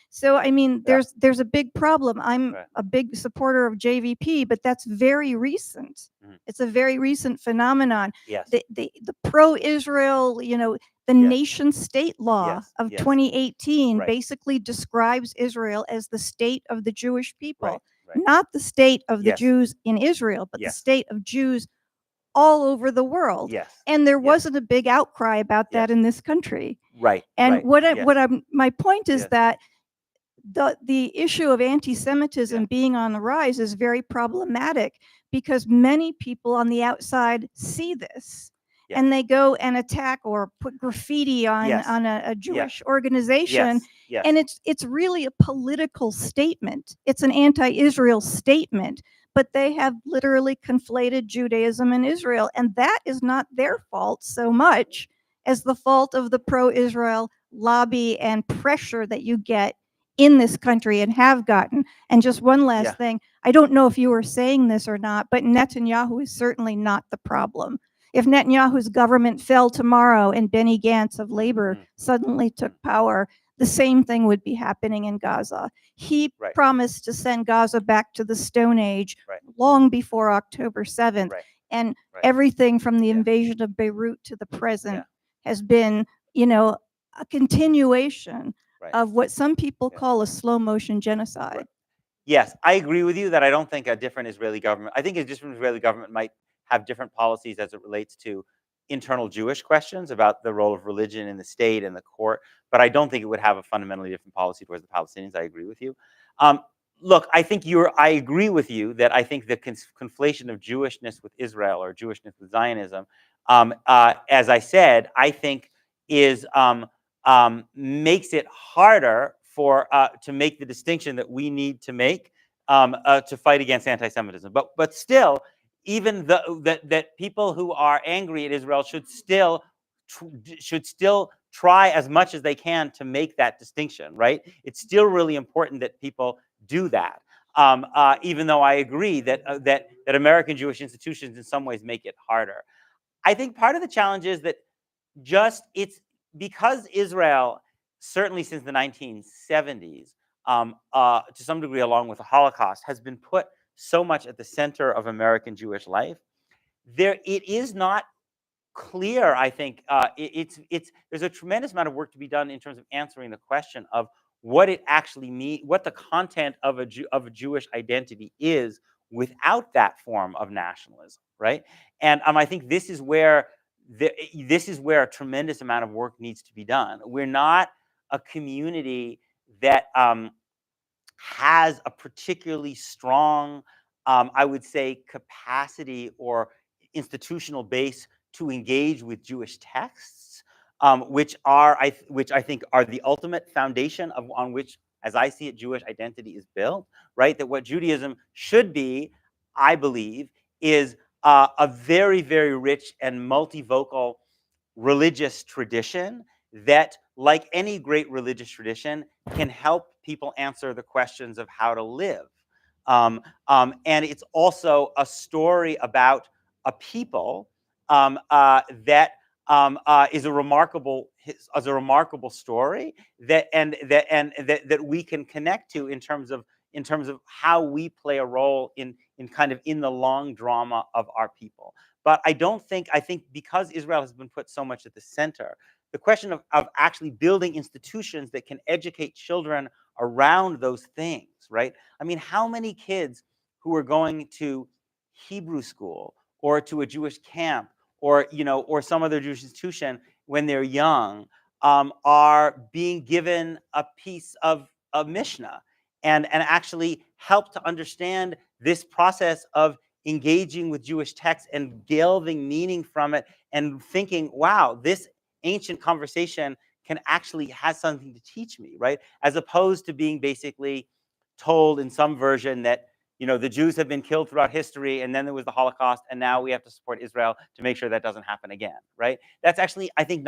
So I mean, Yeah. there's a big problem. I'm Right. a big supporter of JVP, but that's very recent. It's a very recent phenomenon. Yes. The pro-Israel, the nation state law Yes. of Yes. 2018 Right. basically describes Israel as the state of the Jewish people, Right. not the state of the Yes. Jews in Israel, but the Yes. state of Jews all over the world. Yes. And there Yes. wasn't a big outcry about that Yes. in this country. Right. And Right. my point is Yes. that the issue of anti-Semitism Yeah. being on the rise is very problematic because many people on the outside see this Yeah. and they go and attack or put graffiti on Yes. a Jewish organization. Yes. Yes. And it's really a political statement. It's an anti-Israel statement, but they have literally conflated Judaism and Israel, and that is not their fault so much as the fault of the pro-Israel lobby and pressure that you get in this country and have gotten. And just one last thing, I don't know if you were saying this or not, but Netanyahu is certainly not the problem. If Netanyahu's government fell tomorrow and Benny Gantz of Labor suddenly took power, the same thing would be happening in Gaza. He Right. promised to send Gaza back to the Stone Age Right. long before October 7th. Right. And Right. everything from the Yeah. invasion of Beirut to the present Yeah. has been, a continuation Right. of what some people Yeah. call a slow motion genocide. Right. Yes, I agree with you that I don't think a different Israeli government, I think a different Israeli government might have different policies as it relates to internal Jewish questions about the role of religion in the state and the court, but I don't think it would have a fundamentally different policy towards the Palestinians. I agree with you. Look, I agree with you that I think the conflation of Jewishness with Israel or Jewishness with Zionism, as I said, I think is makes it harder to make the distinction that we need to make to fight against anti-Semitism. But still, even that people who are angry at Israel should still try as much as they can to make that distinction. Right? It's still really important that people do that. Even though I agree that American Jewish institutions in some ways make it harder. I think part of the challenge is that it's because Israel, certainly since the 1970s, to some degree along with the Holocaust, has been put so much at the center of American Jewish life. It is not clear, I think, there's a tremendous amount of work to be done in terms of answering the question of what it actually means, what the content of a Jewish identity is without that form of nationalism, right? And I think this is where a tremendous amount of work needs to be done. We're not a community that has a particularly strong, I would say, capacity or institutional base to engage with Jewish texts, which I think are the ultimate foundation on which, as I see it, Jewish identity is built. Right, that what Judaism should be, I believe, is a very, very rich and multivocal religious tradition that, like any great religious tradition, can help people answer the questions of how to live. And it's also a story about a people that is a remarkable story that we can connect to in terms of how we play a role in the long drama of our people. But I think because Israel has been put so much at the center, the question of actually building institutions that can educate children around those things, right? I mean, how many kids who are going to Hebrew school or to a Jewish camp or some other Jewish institution when they're young are being given a piece of Mishnah and actually help to understand this process of engaging with Jewish texts and delving meaning from it and thinking, wow, this ancient conversation can actually has something to teach me, right? As opposed to being basically told in some version that the Jews have been killed throughout history, and then there was the Holocaust, and now we have to support Israel to make sure that doesn't happen again, right? That's actually, I think,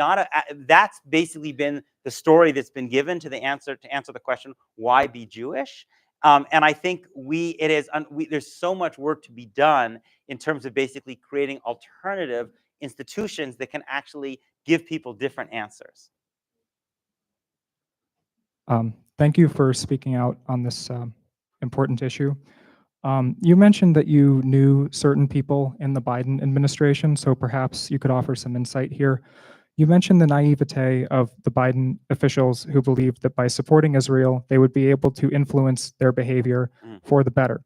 that's basically been the story that's been given to answer the question, why be Jewish? And I think there's so much work to be done in terms of basically creating alternative institutions that can actually give people different answers. Thank you for speaking out on this important issue. You mentioned that you knew certain people in the Biden administration, so perhaps you could offer some insight here. You mentioned the naivete of the Biden officials who believed that by supporting Israel, they would be able to influence their behavior for the better.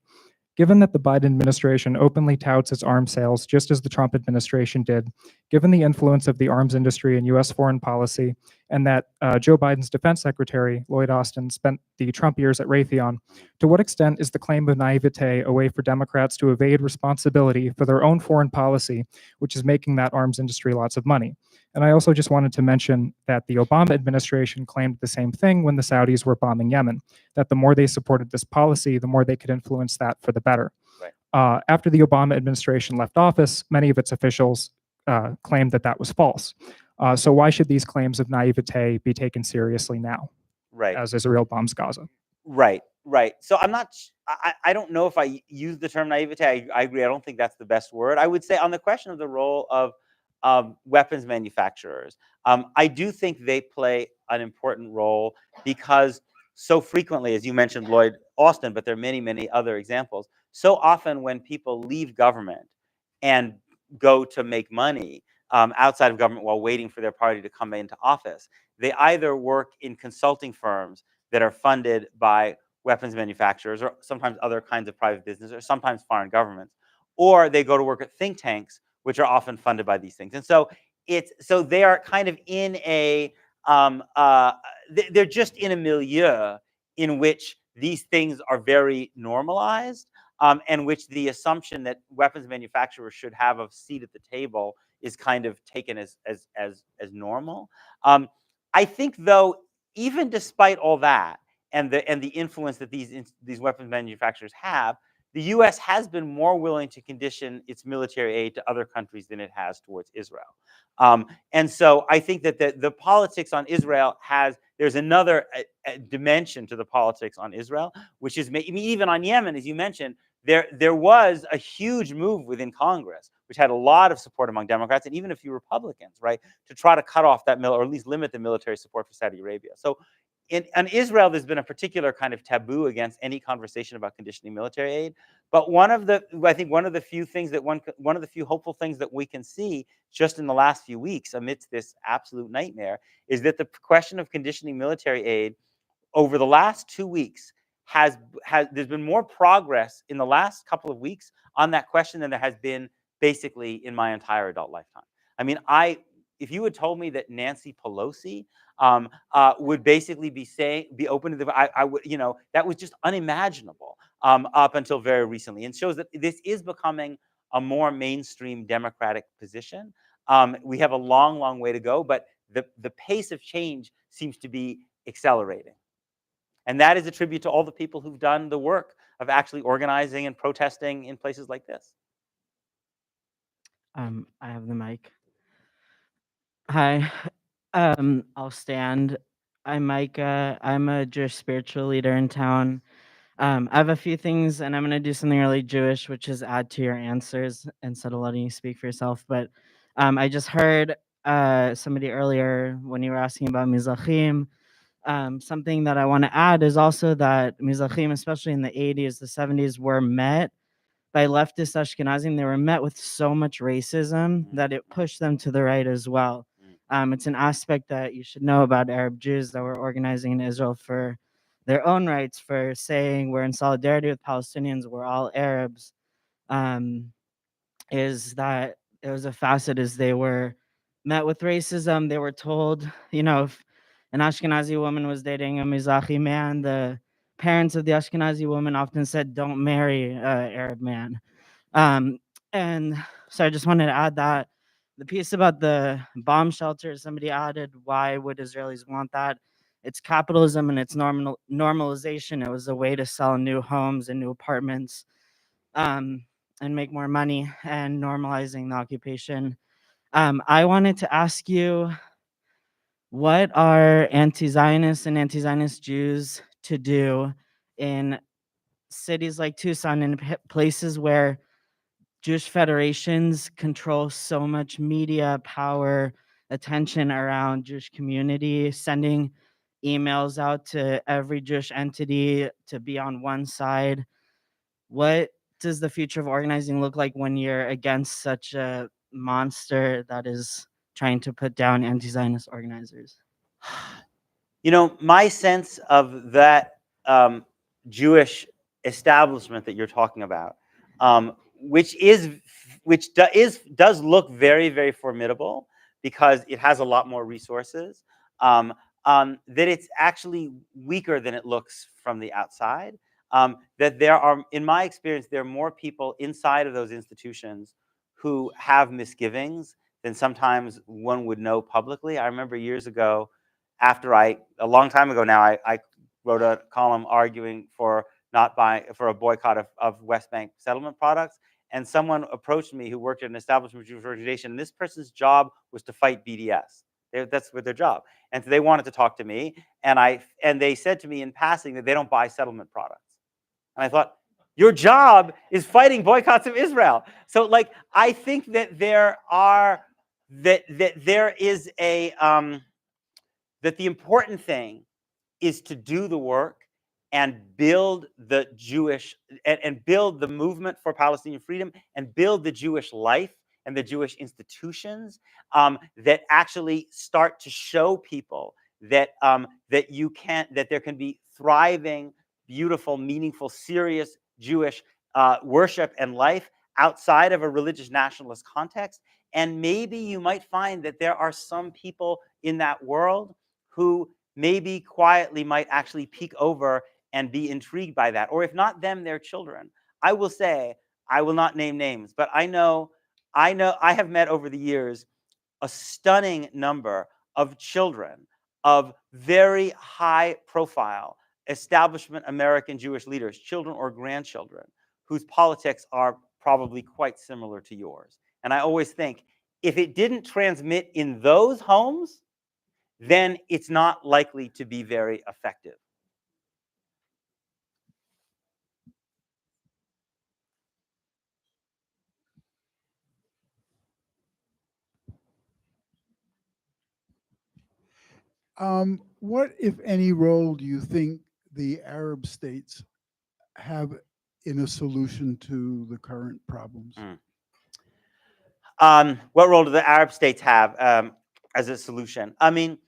Given that the Biden administration openly touts its arms sales, just as the Trump administration did, given the influence of the arms industry in U.S. foreign policy, and that Joe Biden's defense secretary, Lloyd Austin, spent the Trump years at Raytheon, to what extent is the claim of naivete a way for Democrats to evade responsibility for their own foreign policy, which is making that arms industry lots of money? And I also just wanted to mention that the Obama administration claimed the same thing when the Saudis were bombing Yemen, that the more they supported this policy, the more they could influence that for the better. Right. After the Obama administration left office, many of its officials claimed that that was false. So why should these claims of naivete be taken seriously now, Right. as Israel bombs Gaza? Right. So I don't know if I use the term naivete. I agree. I don't think that's the best word. I would say on the question of the role of weapons manufacturers, I do think they play an important role because so frequently, as you mentioned, Lloyd Austin, but there are many, many other examples. So often when people leave government and go to make money outside of government while waiting for their party to come into office, they either work in consulting firms that are funded by weapons manufacturers or sometimes other kinds of private business or sometimes foreign governments, or they go to work at think tanks, which are often funded by these things. And so they are kind of in a they're just in a milieu in which these things are very normalized, and which the assumption that weapons manufacturers should have a seat at the table is kind of taken as normal. I think, though, even despite all that and the influence that these weapons manufacturers have, the U.S. has been more willing to condition its military aid to other countries than it has towards Israel. And so I think that the politics on Israel there's another dimension to the politics on Israel, which is even on Yemen, as you mentioned, there was a huge move within Congress, which had a lot of support among Democrats and even a few Republicans, right, to try to cut off that or at least limit the military support for Saudi Arabia. So in Israel, there's been a particular kind of taboo against any conversation about conditioning military aid. But I think one of the few things that one of the few hopeful things that we can see just in the last few weeks amidst this absolute nightmare is that the question of conditioning military aid over the last 2 weeks there's been more progress in the last couple of weeks on that question than there has been basically in my entire adult lifetime. I mean, if you had told me that Nancy Pelosi would basically be open to I would, that was just unimaginable up until very recently, and shows that this is becoming a more mainstream democratic position. We have a long, long way to go, but the pace of change seems to be accelerating. And that is a tribute to all the people who've done the work of actually organizing and protesting in places like this. I have the mic. Hi. I'll stand. I'm Micah. I'm a Jewish spiritual leader in town. I have a few things, and I'm going to do something really Jewish, which is add to your answers instead of letting you speak for yourself. But I just heard somebody earlier when you were asking about Mizrahim. Something that I want to add is also that Mizrahim, especially in the 80s, the 70s, were met by leftist Ashkenazim. They were met with so much racism that it pushed them to the right as well. It's an aspect that you should know about Arab Jews that were organizing in Israel for their own rights, for saying we're in solidarity with Palestinians, we're all Arabs, is that it was a facet as they were met with racism. They were told, if an Ashkenazi woman was dating a Mizrahi man, the parents of the Ashkenazi woman often said, don't marry an Arab man. And so I just wanted to add that. The piece about the bomb shelters, somebody added, why would Israelis want that? It's capitalism and it's normalization. It was a way to sell new homes and new apartments and make more money, and normalizing the occupation. I wanted to ask you, what are anti-Zionists and anti-Zionist Jews to do in cities like Tucson and places where Jewish federations control so much media power, attention around Jewish community, sending emails out to every Jewish entity to be on one side? What does the future of organizing look like when you're against such a monster that is trying to put down anti-Zionist organizers? My sense of that Jewish establishment that you're talking about, which does look very, very formidable because it has a lot more resources, that it's actually weaker than it looks from the outside. That there are, in my experience, there are more people inside of those institutions who have misgivings than sometimes one would know publicly. I remember years ago, a long time ago now, I wrote a column arguing for a boycott of West Bank settlement products. And someone approached me who worked at an establishment Jewish organization. And this person's job was to fight BDS. That's their job. And so they wanted to talk to me. And they said to me in passing that they don't buy settlement products. And I thought, your job is fighting boycotts of Israel. So I think that that the important thing is to do the work and build the Jewish and build the movement for Palestinian freedom and build the Jewish life and the Jewish institutions that actually start to show people that that there can be thriving, beautiful, meaningful, serious Jewish worship and life outside of a religious nationalist context. And maybe you might find that there are some people in that world who maybe quietly might actually peek over and be intrigued by that. Or if not them, their children. I will say, I will not name names, but I have met over the years a stunning number of children of very high profile establishment American Jewish leaders, children or grandchildren, whose politics are probably quite similar to yours. And I always think, if it didn't transmit in those homes, then it's not likely to be very effective. What, if any, role do you think the Arab states have in a solution to the current problems? What role do the Arab states have as a solution? I mean,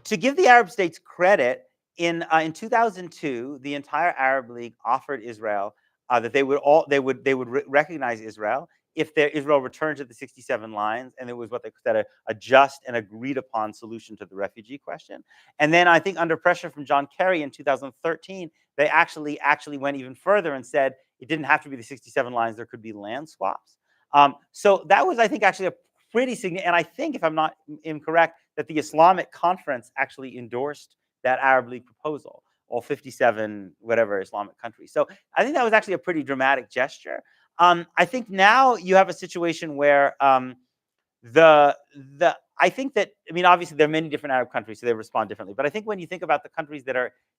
to give the Arab states credit, in 2002, the entire Arab League offered Israel that they would recognize Israel if Israel returned to the 67 lines, and it was what they said a just and agreed upon solution to the refugee question. And then I think under pressure from John Kerry in 2013, they actually went even further and said it didn't have to be the 67 lines; there could be land swaps. So that was, I think, actually a pretty significant, and I think, if I'm not incorrect, that the Islamic Conference actually endorsed that Arab League proposal, all 57 whatever Islamic countries. So I think that was actually a pretty dramatic gesture. I think now you have a situation where I think that, I mean, obviously there are many different Arab countries, so they respond differently. But I think when you think about the countries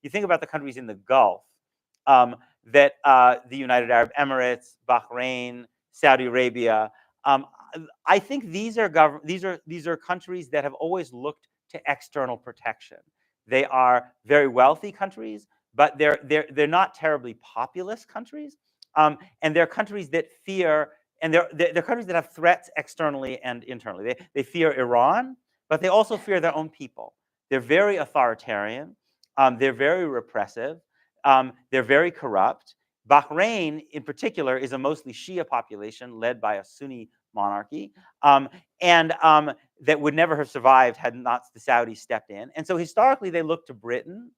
you think about the countries in the Gulf, the United Arab Emirates, Bahrain, Saudi Arabia. I think these are countries that have always looked to external protection. They are very wealthy countries, but they're not terribly populous countries, and they're countries that fear, and they're countries that have threats externally and internally. They fear Iran, but they also fear their own people. They're very authoritarian. They're very repressive. They're very corrupt. Bahrain, in particular, is a mostly Shia population led by a Sunni monarchy, and that would never have survived had not the Saudis stepped in. And so historically, they looked to Britain,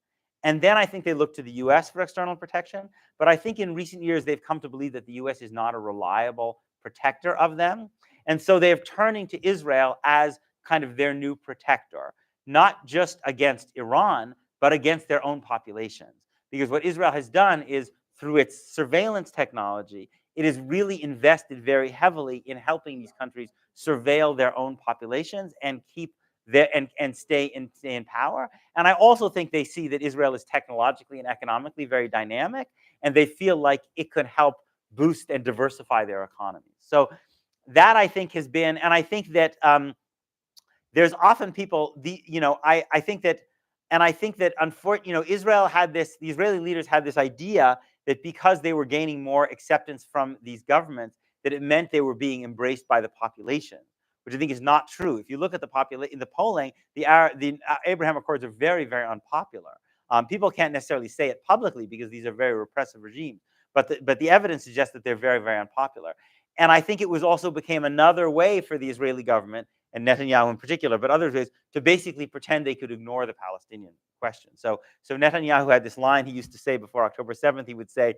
and then I think they looked to the US for external protection. But I think in recent years, they've come to believe that the US is not a reliable protector of them. And so they're turning to Israel as kind of their new protector, not just against Iran, but against their own populations. Because what Israel has done is, through its surveillance technology, it has really invested very heavily in helping these countries surveil their own populations and keep and stay in power. And I also think they see that Israel is technologically and economically very dynamic, and they feel like it could help boost and diversify their economies. So that, I think, has been, and I think that there's often people, I think that, unfortunately, Israel had this, the Israeli leaders had this idea that because they were gaining more acceptance from these governments, that it meant they were being embraced by the population, which I think is not true. If you look at the polling, the Abraham Accords are very, very unpopular. People can't necessarily say it publicly because these are very repressive regimes, but the evidence suggests that they're very, very unpopular. And I think it also became another way for the Israeli government, and Netanyahu in particular, but others ways, to basically pretend they could ignore the Palestinian question. So Netanyahu had this line he used to say before October 7th. He would say,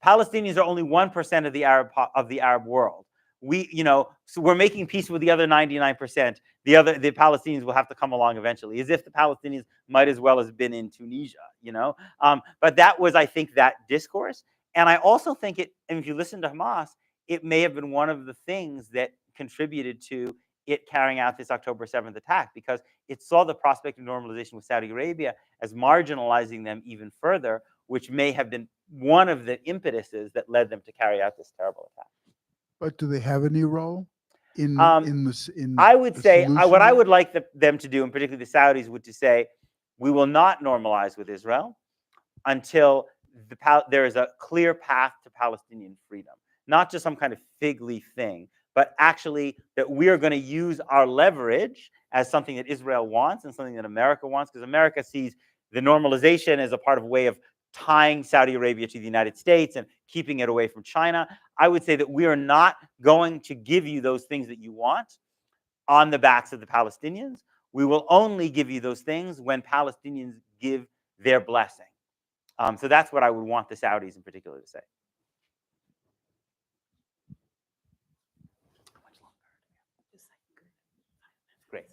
Palestinians are only 1% of the Arab world. So we're making peace with the other 99%. The Palestinians will have to come along eventually, as if the Palestinians might as well have been in Tunisia, But that was, I think, that discourse. And I also think and if you listen to Hamas, it may have been one of the things that contributed to it carrying out this October 7th attack, because it saw the prospect of normalization with Saudi Arabia as marginalizing them even further, which may have been one of the impetuses that led them to carry out this terrible attack. But do they have any role in I would say what I would like them to do, and particularly the Saudis, would to say, we will not normalize with Israel until there is a clear path to Palestinian freedom, not just some kind of fig leaf thing, but actually that we are going to use our leverage as something that Israel wants and something that America wants, because America sees the normalization as a part of a way of tying Saudi Arabia to the United States and keeping it away from China. I would say that we are not going to give you those things that you want on the backs of the Palestinians. We will only give you those things when Palestinians give their blessing. So that's what I would want the Saudis in particular to say. Great.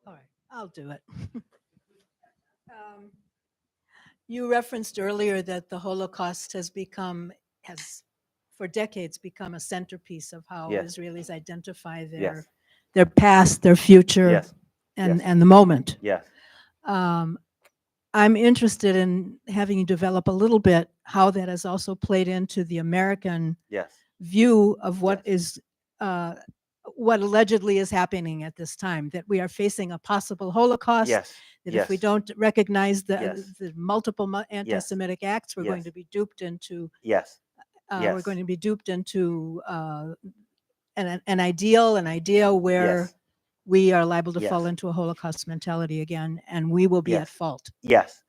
All right, I'll do it. You referenced earlier that the Holocaust has for decades become a centerpiece of how Israelis identify their past, their future, and the moment. Yes. I'm interested in having you develop a little bit how that has also played into the American view of what is what allegedly is happening at this time, that we are facing a possible Holocaust, Yes. that if we don't recognize Yes. the multiple anti-Semitic acts, we're going Yes. to be duped into Yes. we're going to be duped into an idea where Yes. we are liable to fall Yes. into a Holocaust mentality again, and we will be at Yes. fault. Yes.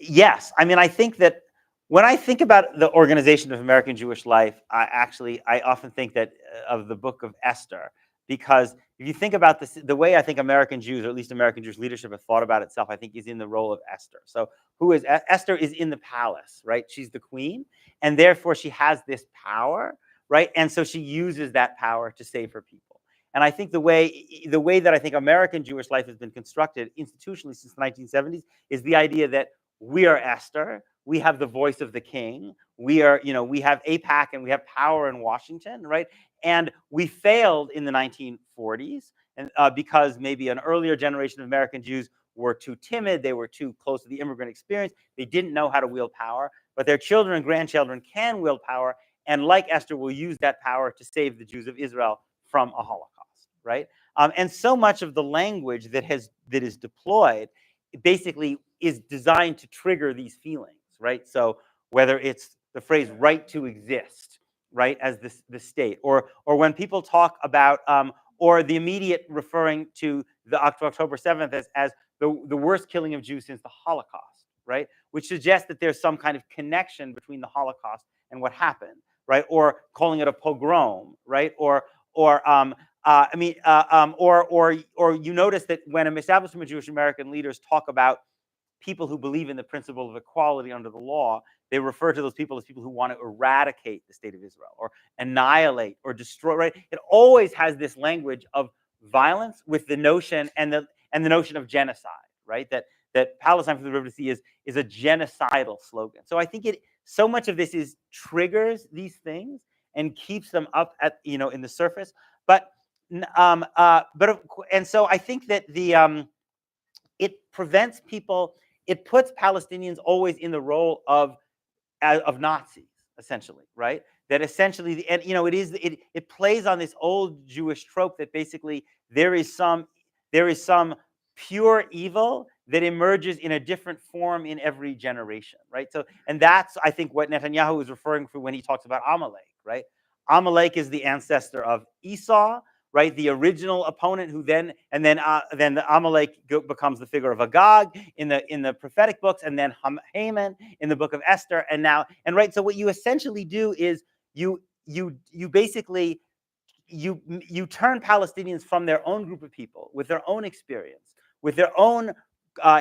Yes. I mean, I think that when I think about the organization of American Jewish life, I often think that of the book of Esther, because if you think about this, the way I think American Jews, or at least American Jewish leadership, have thought about itself, I think is in the role of Esther. So who is Esther? Is in the palace, right? She's the queen, and therefore she has this power, right? And so she uses that power to save her people. And I think the way that I think American Jewish life has been constructed institutionally since the 1970s is the idea that we are Esther. We have the voice of the king. We are, we have AIPAC and we have power in Washington, right? And we failed in the 1940s, and because maybe an earlier generation of American Jews were too timid, they were too close to the immigrant experience, they didn't know how to wield power. But their children and grandchildren can wield power, and like Esther, will use that power to save the Jews of Israel from a Holocaust, right? And so much of the language that is deployed basically is designed to trigger these feelings, right? So whether it's the phrase "right to exist," right, as the state, or when people talk about, or the immediate referring to the October 7th as the worst killing of Jews since the Holocaust, right, which suggests that there's some kind of connection between the Holocaust and what happened, right, or calling it a pogrom, right, or you notice that when establishment Jewish American leaders talk about people who believe in the principle of equality under the law, they refer to those people as people who want to eradicate the state of Israel or annihilate or destroy, right? It always has this language of violence with the notion and the notion of genocide, right? That Palestine from the River to Sea is a genocidal slogan. So I think so much of this triggers these things and keeps them up at, in the surface. And so I think that it prevents people. It puts Palestinians always in the role of Nazis, essentially, right? That essentially, it plays on this old Jewish trope that basically there is some pure evil that emerges in a different form in every generation, right? So, and that's, I think, what Netanyahu is referring to when he talks about Amalek, right? Amalek is the ancestor of Esau, right? The original opponent, who then the Amalek becomes the figure of Agag in the prophetic books, and then Haman in the book of Esther, and right. So what you essentially do is you basically turn Palestinians from their own group of people with their own experience, with their own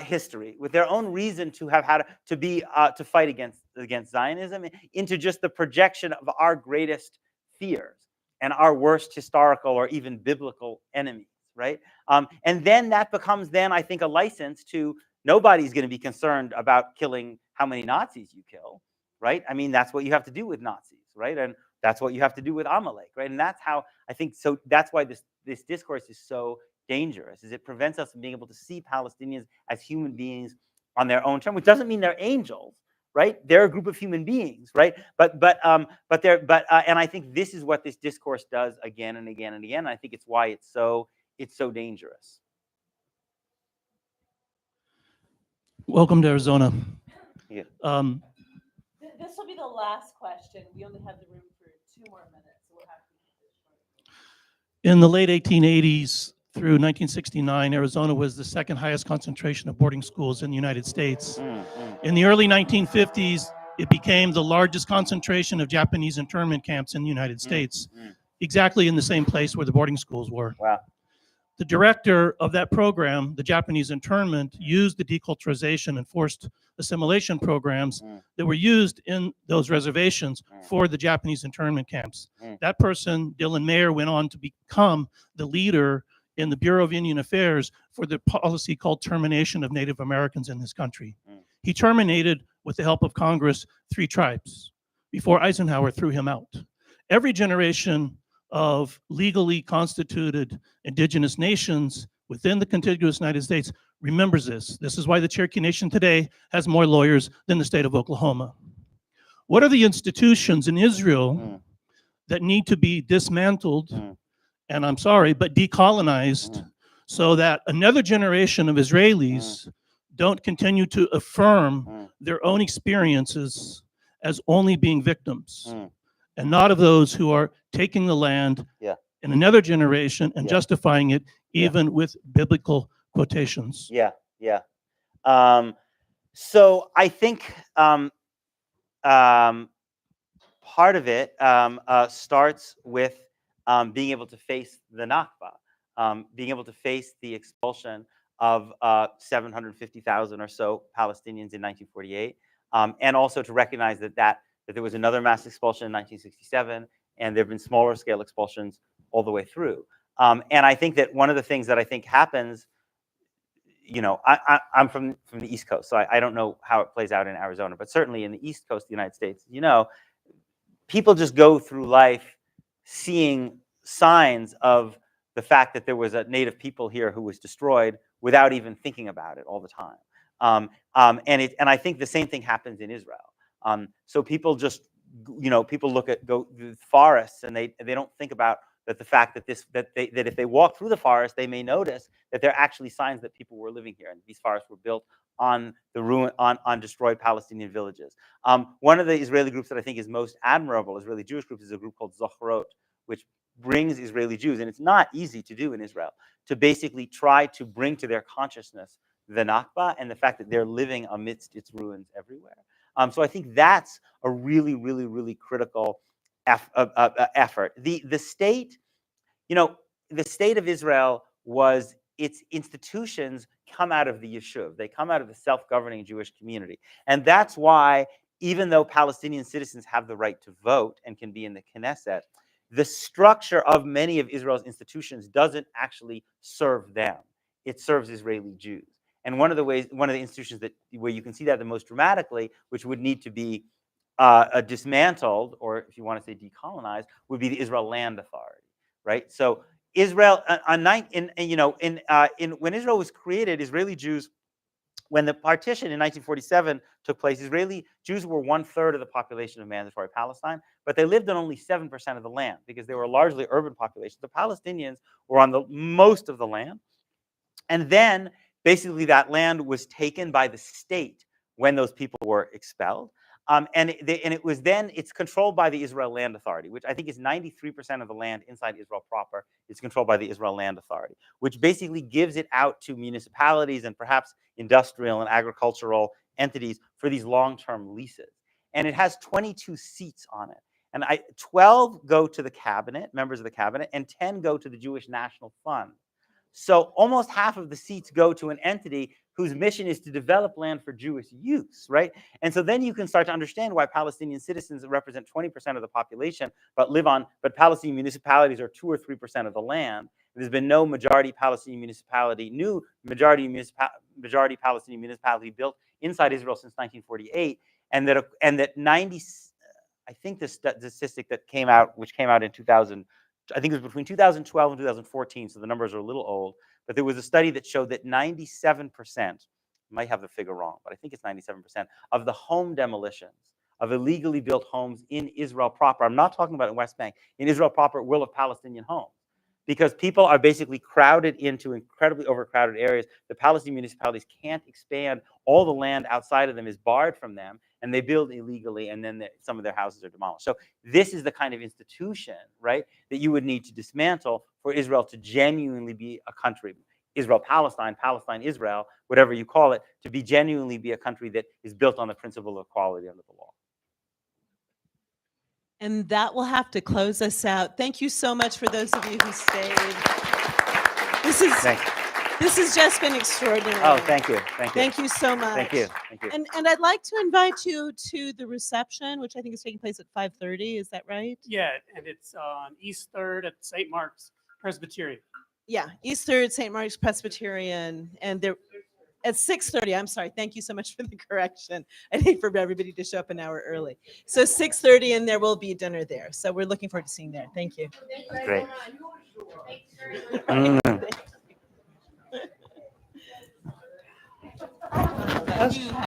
history, with their own reason to have had to fight against Zionism, into just the projection of our greatest fears and our worst historical or even biblical enemies, right? And then that becomes I think, a license to, nobody's going to be concerned about killing how many Nazis you kill, right? I mean, that's what you have to do with Nazis, right? And that's what you have to do with Amalek, right? And that's how I think, so that's why this discourse is so dangerous, is it prevents us from being able to see Palestinians as human beings on their own terms, which doesn't mean they're angels, right? They're a group of human beings, right? And I think this is what this discourse does again and again and again. And I think it's why it's so dangerous. Welcome to Arizona. Yeah. This will be the last question. We only have the room for 2 more minutes, so we'll have to keep this short. In the late 1880s through 1969, Arizona was the second highest concentration of boarding schools in the United States. In the early 1950s, it became the largest concentration of Japanese internment camps in the United States, exactly in the same place where the boarding schools were. Wow. The director of that program, the Japanese internment, used the deculturization and forced assimilation programs that were used in those reservations for the Japanese internment camps. That person, Dylan Mayer, went on to become the leader in the Bureau of Indian Affairs for the policy called termination of Native Americans in this country. He terminated, with the help of Congress, 3 tribes before Eisenhower threw him out. Every generation of legally constituted indigenous nations within the contiguous United States remembers this. This is why the Cherokee Nation today has more lawyers than the state of Oklahoma. What are the institutions in Israel that need to be dismantled and I'm sorry, but decolonized so that another generation of Israelis don't continue to affirm their own experiences as only being victims and not of those who are taking the land in another generation and justifying it even with biblical quotations. Yeah. So I think part of it starts with being able to face the Nakba, being able to face the expulsion of 750,000 or so Palestinians in 1948, and also to recognize that there was another mass expulsion in 1967, and there have been smaller scale expulsions all the way through. And I think that one of the things that I think happens, you know, I'm from the East Coast, so I don't know how it plays out in Arizona, but certainly in the East Coast of the United States, you know, people just go through life seeing signs of the fact that there was a native people here who was destroyed without even thinking about it all the time. And I think the same thing happens in Israel. So people just, you know, people go through the forests and they don't think about that the fact that that if they walk through the forest, they may notice that there are actually signs that people were living here, and these forests were built on on destroyed Palestinian villages. One of the Israeli groups that I think is most admirable, Israeli Jewish groups, is a group called Zochrot, which brings Israeli Jews, and it's not easy to do in Israel, to basically try to bring to their consciousness the Nakba and the fact that they're living amidst its ruins everywhere. So I think that's a really, really, really critical effort. The state, you know, the state of Israel was, its institutions come out of the Yishuv. They come out of the self-governing Jewish community. And that's why, even though Palestinian citizens have the right to vote and can be in the Knesset, the structure of many of Israel's institutions doesn't actually serve them. It serves Israeli Jews. And one of the institutions where you can see that the most dramatically, which would need to be dismantled, or if you want to say decolonized, would be the Israel Land Authority, right? So Israel, when Israel was created, Israeli Jews, when the partition in 1947 took place, Israeli Jews were 1/3 of the population of Mandatory Palestine, but they lived on only 7% of the land because they were a largely urban population. The Palestinians were on the most of the land. And then basically that land was taken by the state when those people were expelled. It's controlled by the Israel Land Authority, which I think is 93% of the land inside Israel proper is controlled by the Israel Land Authority, which basically gives it out to municipalities and perhaps industrial and agricultural entities for these long-term leases. And it has 22 seats on it. And 12 go to the cabinet, members of the cabinet, and 10 go to the Jewish National Fund. So almost half of the seats go to an entity whose mission is to develop land for Jewish use, right? And so then you can start to understand why Palestinian citizens represent 20% of the population, but Palestinian municipalities are 2 or 3% of the land. There's been no majority Palestinian municipality, new majority Palestinian municipality built inside Israel since 1948, and that 90, I think the statistic that came out, which came out in 2000. I think it was between 2012 and 2014, so the numbers are a little old. But there was a study that showed that 97%, might have the figure wrong, but I think it's 97% of the home demolitions of illegally built homes in Israel proper, I'm not talking about in West Bank, in Israel proper, will have Palestinian homes. Because people are basically crowded into incredibly overcrowded areas. The Palestinian municipalities can't expand. All the land outside of them is barred from them, and they build illegally, and then some of their houses are demolished. So this is the kind of institution, right, that you would need to dismantle for Israel to genuinely be a country. Israel-Palestine, Palestine-Israel, whatever you call it, to be genuinely be a country that is built on the principle of equality under the law. And that will have to close us out. Thank you so much for those of you who stayed. This has just been extraordinary. Oh, thank you. Thank you. Thank you so much. Thank you. Thank you. And I'd like to invite you to the reception, which I think is taking place at 5:30. Is that right? Yeah, and it's on East 3rd at St. Mark's Presbyterian. Yeah, East 3rd, St. Mark's Presbyterian, and they're at 6:30. I'm sorry. Thank you so much for the correction. I hate for everybody to show up an hour early. So 6:30, and there will be dinner there. So we're looking forward to seeing you there. Thank you. Great.